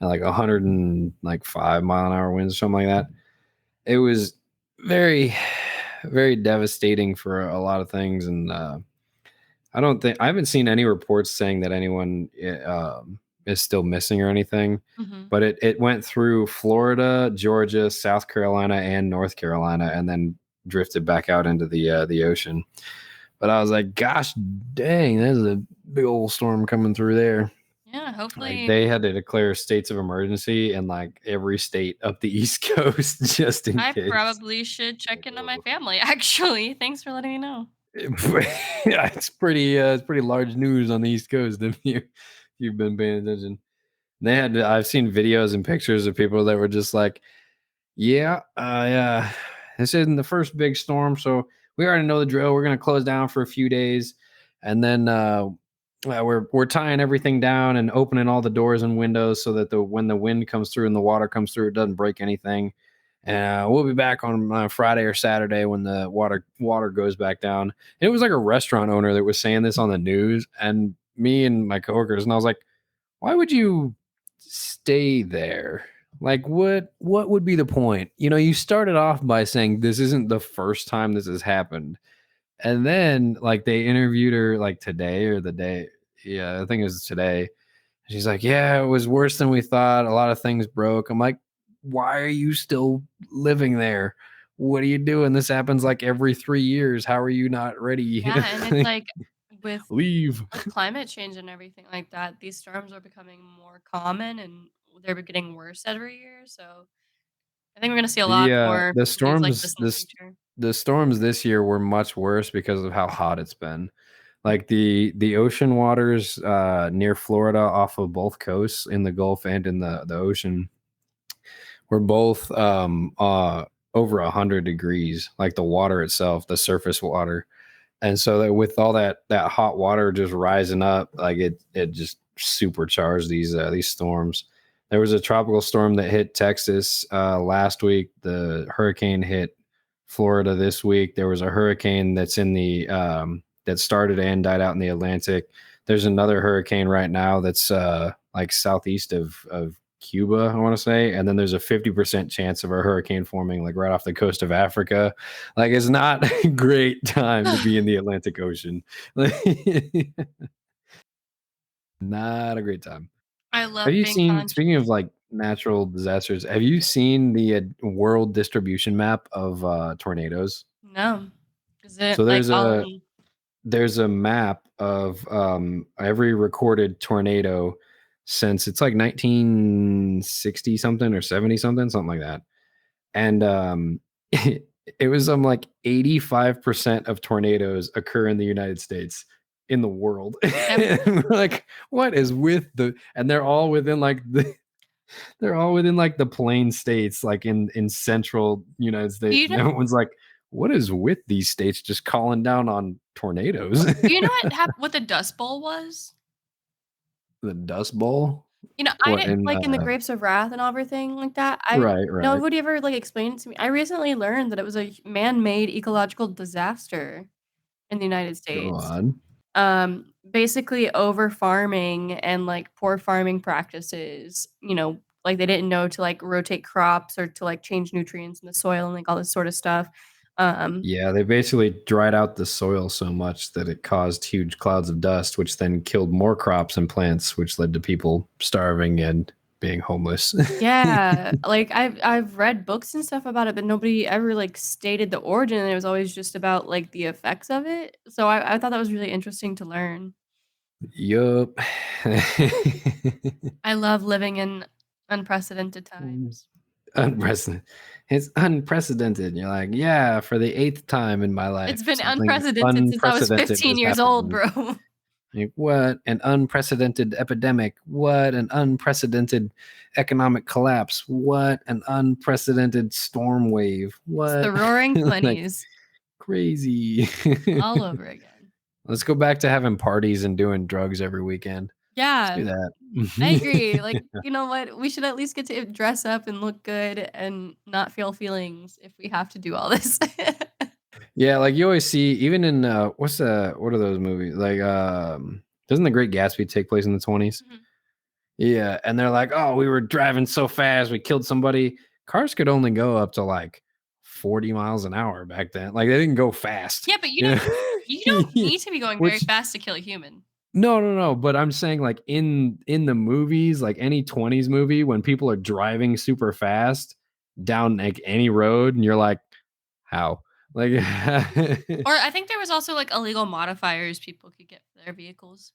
and like 105 mile an hour winds or something like that. It was very, very devastating for a lot of things, and I haven't seen any reports saying that anyone is still missing or anything. Mhm. But it went through Florida, Georgia, South Carolina, and North Carolina, and then drifted back out into the ocean. But I was like, gosh dang, there's a big old storm coming through there. Yeah, Like hopefully they had to declare states of emergency in like every state up the East Coast just in I case. probably should check into my family, actually. Thanks for letting me know. Yeah, it's pretty large news on the East Coast if you've been paying attention. I've seen videos and pictures of people that were just like, yeah, yeah, this isn't the first big storm, so we already know the drill. We're gonna close down for a few days, and then we're tying everything down and opening all the doors and windows so that when the wind comes through and the water comes through, it doesn't break anything. And we'll be back on Friday or Saturday when the water goes back down. And it was like a restaurant owner that was saying this on the news, and me and my coworkers, and I was like, why would you stay there? Like what would be the point? You started off by saying this isn't the first time this has happened. And then like they interviewed her like today or the day, yeah, I think it was today. She's like, "Yeah, it was worse than we thought. A lot of things broke." I'm like, "Why are you still living there? What are you doing? This happens like every 3 years. How are you not ready?" Yeah, and it's like with Leave. with climate change and everything like that, these storms are becoming more common and they're getting worse every year. So I think we're gonna see a lot more The things like storms this in the this future. the storms this year were much worse because of how hot it's been. Like the ocean waters near Florida off of both coasts in the Gulf and in the ocean were both over 100 degrees, like the water itself, the surface water. And so that with all that hot water just rising up, like it just supercharged these storms. There was a tropical storm that hit Texas last week. The hurricane hit Florida this week. There was a hurricane that's in the that started and died out in the Atlantic. There's another hurricane right now that's like southeast of Cuba, I want to say, and then there's a 50% chance of a hurricane forming like right off the coast of Africa. Like it's not a great time to be in the Atlantic Ocean. Not a great time. I Have love you being seen, speaking of conscious. like natural disasters, have you seen the world distribution map of tornadoes? No. Is it So like all in there's a map of every recorded tornado since it's like 1960 something or 70 something like that. And it was like 85% of tornadoes occur in the United States in the world. um, And we're like, what is with and they're all within like they're all within like the plain states, like in central United do States. you And know everyone's like, what is with these states just calling down on tornadoes? do you know what the Dust Bowl was? The Dust Bowl? You know, I What didn't in like, in the Grapes of Wrath and everything like that, right, right. nobody ever, like, explained it to me. I recently learned that it was a man-made ecological disaster in the United Go States. on. Basically over farming and, like, poor farming practices, like, they didn't know to, like, rotate crops or to, like, change nutrients in the soil and, like, all this sort of stuff. Um Yeah, they basically dried out the soil so much that it caused huge clouds of dust, which then killed more crops and plants, which led to people starving and being homeless. Yeah, like, I've read books and stuff about it, but nobody ever, like, stated the origin, and it was always just about, like, the effects of it. So I thought that was really interesting to learn. Yup. I love living in unprecedented times. Unprecedented. It's unprecedented. You're like, yeah, for the eighth time in my It's life, been something unprecedented since I was unprecedented 15 has years happened to old, me. bro. Like, what an unprecedented epidemic. What an unprecedented economic collapse. What an unprecedented storm wave. It's the What? roaring Like, 20s crazy. all over again. Let's go back to having parties and doing drugs every weekend. Let's Yeah, do I that. agree. Like, you know what? We should at least get to dress up and look good and not feel feelings if we have to do all this. Yeah, like you always see, even in what are those movies? Like, doesn't The Great Gatsby take place in the 20s? Mhm. Yeah, and they're like, "Oh, we were driving so fast, we killed somebody." Cars could only go up to like 40 miles an hour back then. Like they didn't go fast, Yeah, but you don't need to be going very Which fast to kill a human. no, no, no, but I'm saying like in the movies, like any 20s movie when people are driving super fast down like any road and you're like, "How?" Like Or I think there was also, like, illegal modifiers people could get for their vehicles.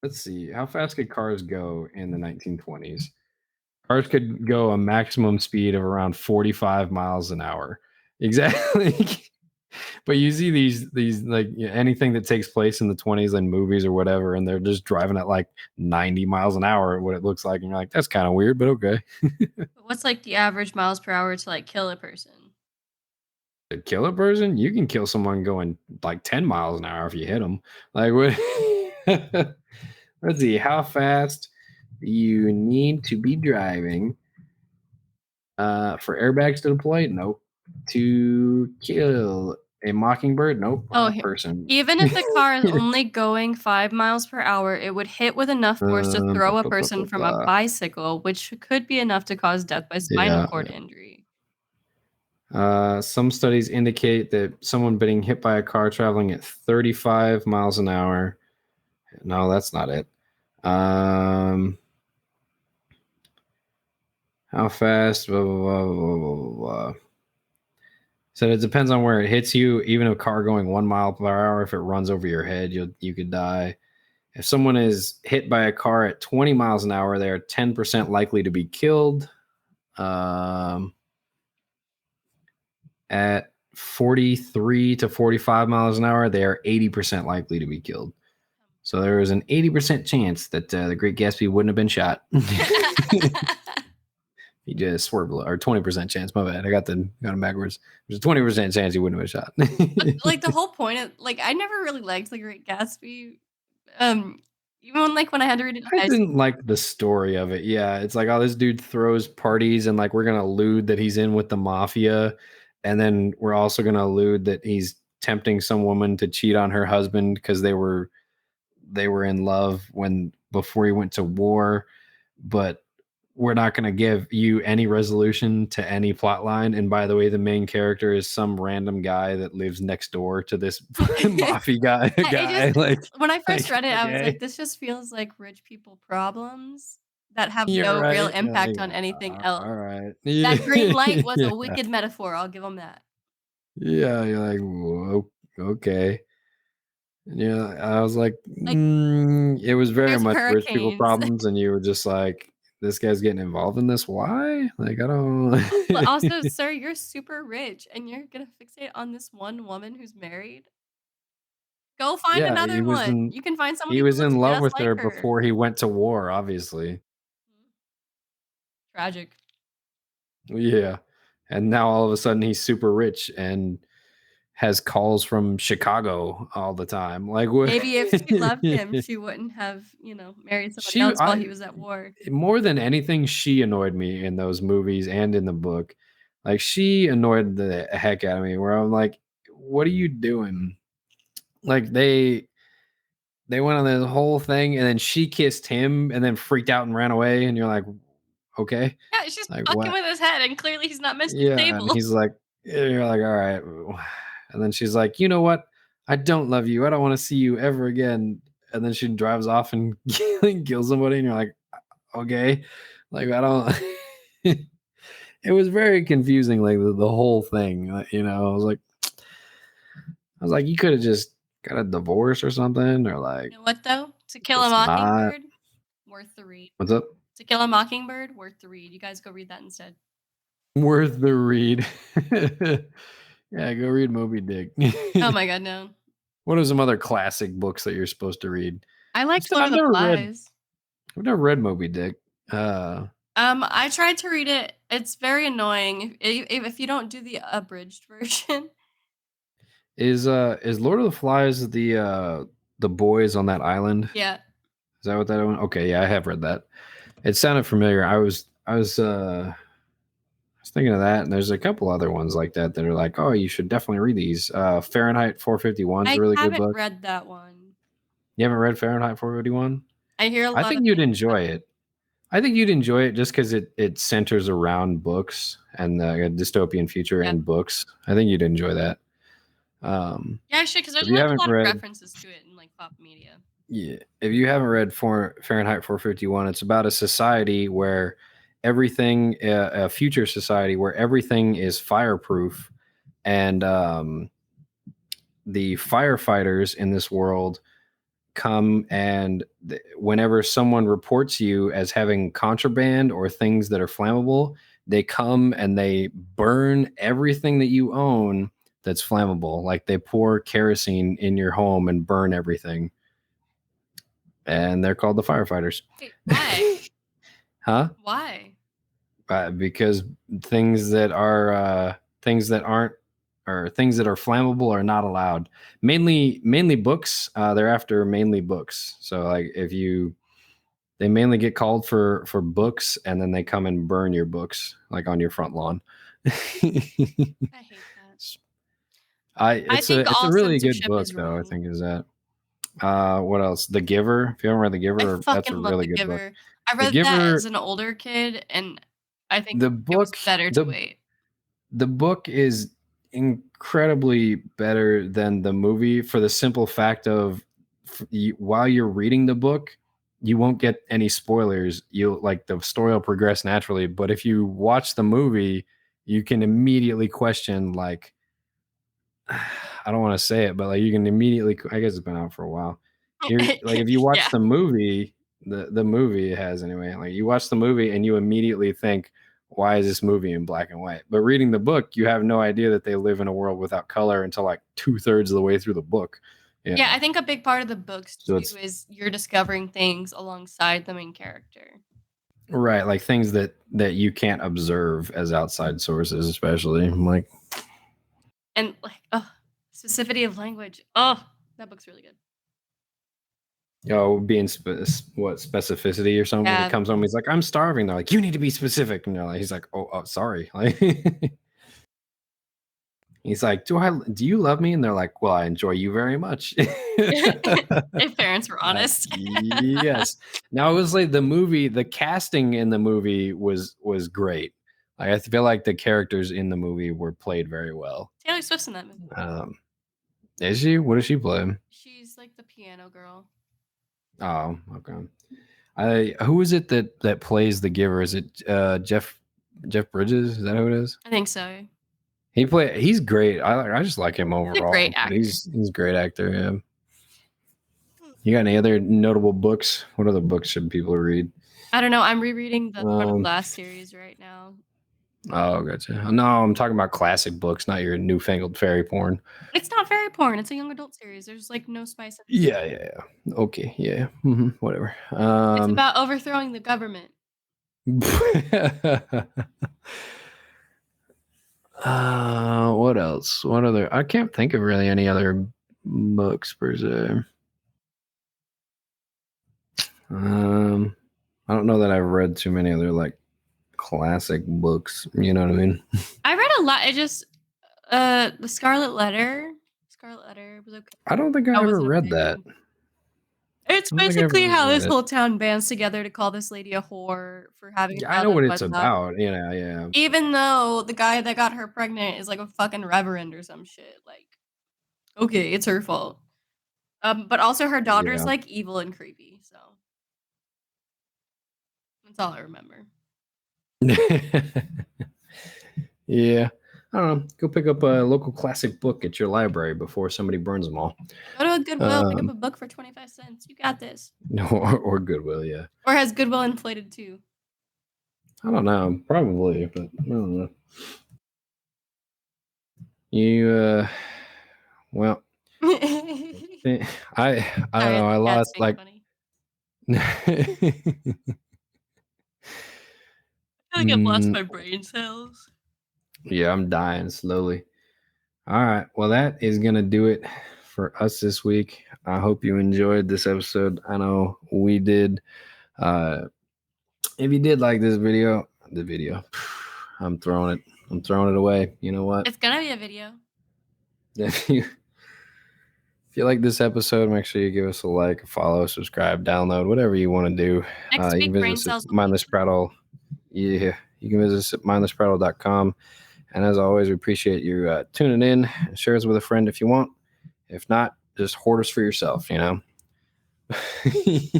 let's see, how fast could cars go in the 1920s? Cars could go a maximum speed of around 45 miles an hour. Exactly. But you see these like anything that takes place in the 20s in movies or whatever, and they're just driving at like 90 miles an hour, what it looks like, and you're like, that's kind of weird, but okay. But what's, like, the average miles per hour to, like, kill a person? To kill a person, you can kill someone going like 10 miles an hour if you hit them. Like what? Let's see, how fast do you need to be driving for airbags to deploy? Nope. To kill a mockingbird? Nope. Oh, A he person. even if the car is only going 5 miles per hour, it would hit with enough force to Ba- throw a ba- ba- person ba- from a ba. bicycle, which could be enough to cause death by spinal Yeah. cord injury. Some studies indicate that someone being hit by a car traveling at 35 miles an hour. No, that's not it. Um, how fast? Blah, blah, blah, blah, blah, blah, blah. So it depends on where it hits you. Even a car going 1 mile per hour, if it runs over your head, you could die. If someone is hit by a car at 20 miles an hour, they are 10% likely to be killed. Um, at 43 to 45 miles an hour, they are 80% likely to be killed. So there was an 80% chance that the Great Gatsby wouldn't have been shot. He just swerved, or 20% chance. My bad. I got him backwards. There's a 20% chance he wouldn't have been But, shot. like, the whole point of like, I never really liked The Great Gatsby, um, even when I had to read it in I high didn't school. like the story of it. Yeah, it's like, oh, this dude throws parties, and like we're gonna allude that he's in with the mafia, and then we're also gonna allude that he's tempting some woman to cheat on her husband because they were in love when before he went to war, but we're not going to give you any resolution to any plot line. And by the way, the main character is some random guy that lives next door to this mafia guy. It just Like, when I first read it, I was like, okay, "This just feels like rich people problems that have you're no real right. You're like, impact on anything else." all right, That green light was yeah, a wicked metaphor, I'll give 'em that. yeah. You're like, whoa, okay. Yeah, I was like, Like, it was very there's much rich people hurricanes. problems, and you were just like, this guy's getting involved in this. Why? Like, I don't. But also, "Sir, you're super rich, and you're gonna fixate on this one woman who's married? Go find Yeah, another one. You can find someone he who was looks in love just with like her her." before he went to war. Obviously, Mm. Tragic. yeah, and now all of a sudden he's super rich and has calls from Chicago all the time. Like, what? Maybe if she loved him, she wouldn't have, married somebody she, else while I he was at war. more than anything, she annoyed me in those movies and in the book. Like, she annoyed the heck out of me. Where I'm like, what are you doing? Like they went on this whole thing, and then she kissed him, and then freaked out and ran away. And you're like, okay, Yeah, she's like fucking what? with his head, and clearly he's not mentally Yeah, and stable. he's like, you're like, all right. And then she's like, you know what? I don't love you. I don't want to see you ever again. And then she drives off and kills somebody, and you're like, okay, like I don't. It was very confusing, like the whole thing. I was like, you could have just got a divorce or something, or like You know what though? To Kill a just not. Mockingbird, worth the read. What's up? To Kill a Mockingbird, worth the read. You guys go read that instead. Worth the read. Yeah, go read Moby Dick. Oh my god, no. What are some other classic books that you're supposed to read? I liked Still, Lord I've of the never read. Flies. I've never read Moby Dick. I tried to read it. It's very annoying if you don't do the abridged version. Is Lord of the Flies the boys on that island? Yeah. Is that what that one? Okay, yeah, I have read that. It sounded familiar. I was was thinking of that, and there's a couple other ones like that that are like, oh, you should definitely read these. Fahrenheit 451 is a I really good haven't book. read that one. You haven't read Fahrenheit 451? I hear a I lot of think you'd things about enjoy it. I think you'd enjoy it just because it centers around books and a dystopian future Yeah. and books. I think you'd enjoy that. Um, Yeah, I should, because there's if you like a haven't lot of read, references to it in like pop media. yeah, if you haven't read Fahrenheit 451, it's about a society where everything, a future society where everything is fireproof, and the firefighters in this world come and whenever someone reports you as having contraband or things that are flammable, they come and they burn everything that you own that's flammable. Like they pour kerosene in your home and burn everything. And they're called the firefighters. Wait, why? Huh? Why? Because things that aren't or things that are flammable are not allowed. Mainly books. They're after mainly books. So like they mainly get called for books, and then they come and burn your books like on your front lawn. I hate that. I It's think a all really good censorship book is though. I wrong. think is that. What else? The Giver. If you haven't read The I Giver, that's a fucking love really The good book. Giver. I The read that as Giver. an older kid, and I think The it was book. better to wait. The book is incredibly better than the movie for the simple fact of while you're reading the book, you won't get any spoilers. You like the story will progress naturally, but if you watch the movie, you can immediately question like I don't want to say it, but like you can immediately I guess it's been out for a while. You're like if you watch Yeah. the movie, the movie it has anyway, like you watch the movie and you immediately think, why is this movie in black and white? But reading the book, you have no idea that they live in a world without color until like 2/3 of the way through the book. Yeah, I think a big part of the books So too it's is you're discovering things alongside the main character. right, like things that you can't observe as outside sources, especially. I'm like, And like, oh, specificity of language. Oh, that book's really good. being specificity or something. When he Yeah. comes home, he's like, I'm starving. They're like, you need to be specific. And they're like, he's like, oh sorry. Like he's like, do you love me? And they're like, well, I enjoy you very much. If parents were honest. Yes. Now it was like the casting in the movie was great. Like, I feel like the characters in the movie were played very well. Taylor Swift's in that movie. Is she? What does she play? She's like the piano girl. Oh, okay. Who is it that plays the Giver? Is it Jeff Bridges? Is that who it is? I think so. He's great. I just like him overall. He's a great actor. He's a great actor, yeah. You got any other notable books? What other books should people read? I don't know. I'm rereading the Throne of Glass series right now. Oh, gotcha. No, I'm talking about classic books, not your newfangled fairy porn. It's not fairy porn. It's a young adult series. There's like no spice. Yeah. Okay, yeah. Whatever. It's about overthrowing the government. What else? What other? I can't think of really any other books per se. I don't know that I've read too many other like classic books. You know what I mean? I read a lot. It just the Scarlet Letter. Scarlet Letter was okay. I don't think I ever read that. It's basically how this whole town bands together to call this lady a whore for having. Yeah, I know what it's about. You know, yeah. Even though the guy that got her pregnant is like a fucking reverend or some shit. Like, okay, it's her fault. But also her daughter's like evil and creepy. So that's all I remember. Yeah. I don't know. Go pick up a local classic book at your library before somebody burns them all. Go to a Goodwill, pick up a book for 25 cents. You got this. Or Goodwill, yeah. Or has Goodwill inflated too? I don't know. Probably, but I don't know. You, well, I don't know. I lost like. I feel like I've lost my brain cells. Yeah, I'm dying slowly. All right. Well, that is going to do it for us this week. I hope you enjoyed this episode. I know we did. If you did like this video, I'm throwing it away. You know what? It's gonna be a video. If you like this episode, make sure you give us a like, a follow, subscribe, download, whatever you want to do. Next You week, can brain visit us cells at will be Mindless Prattle. Yeah, you can visit us at mindlessprattle.com. And as always, we appreciate you tuning in. Share us with a friend if you want. If not, just hoard us for yourself, you know?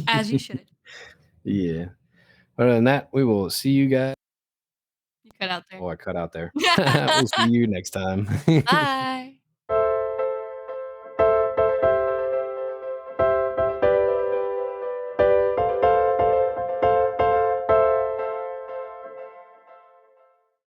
As you should. Yeah. Other than that, we will see you guys. You cut out there. Oh, I cut out there. We'll see you next time. Bye.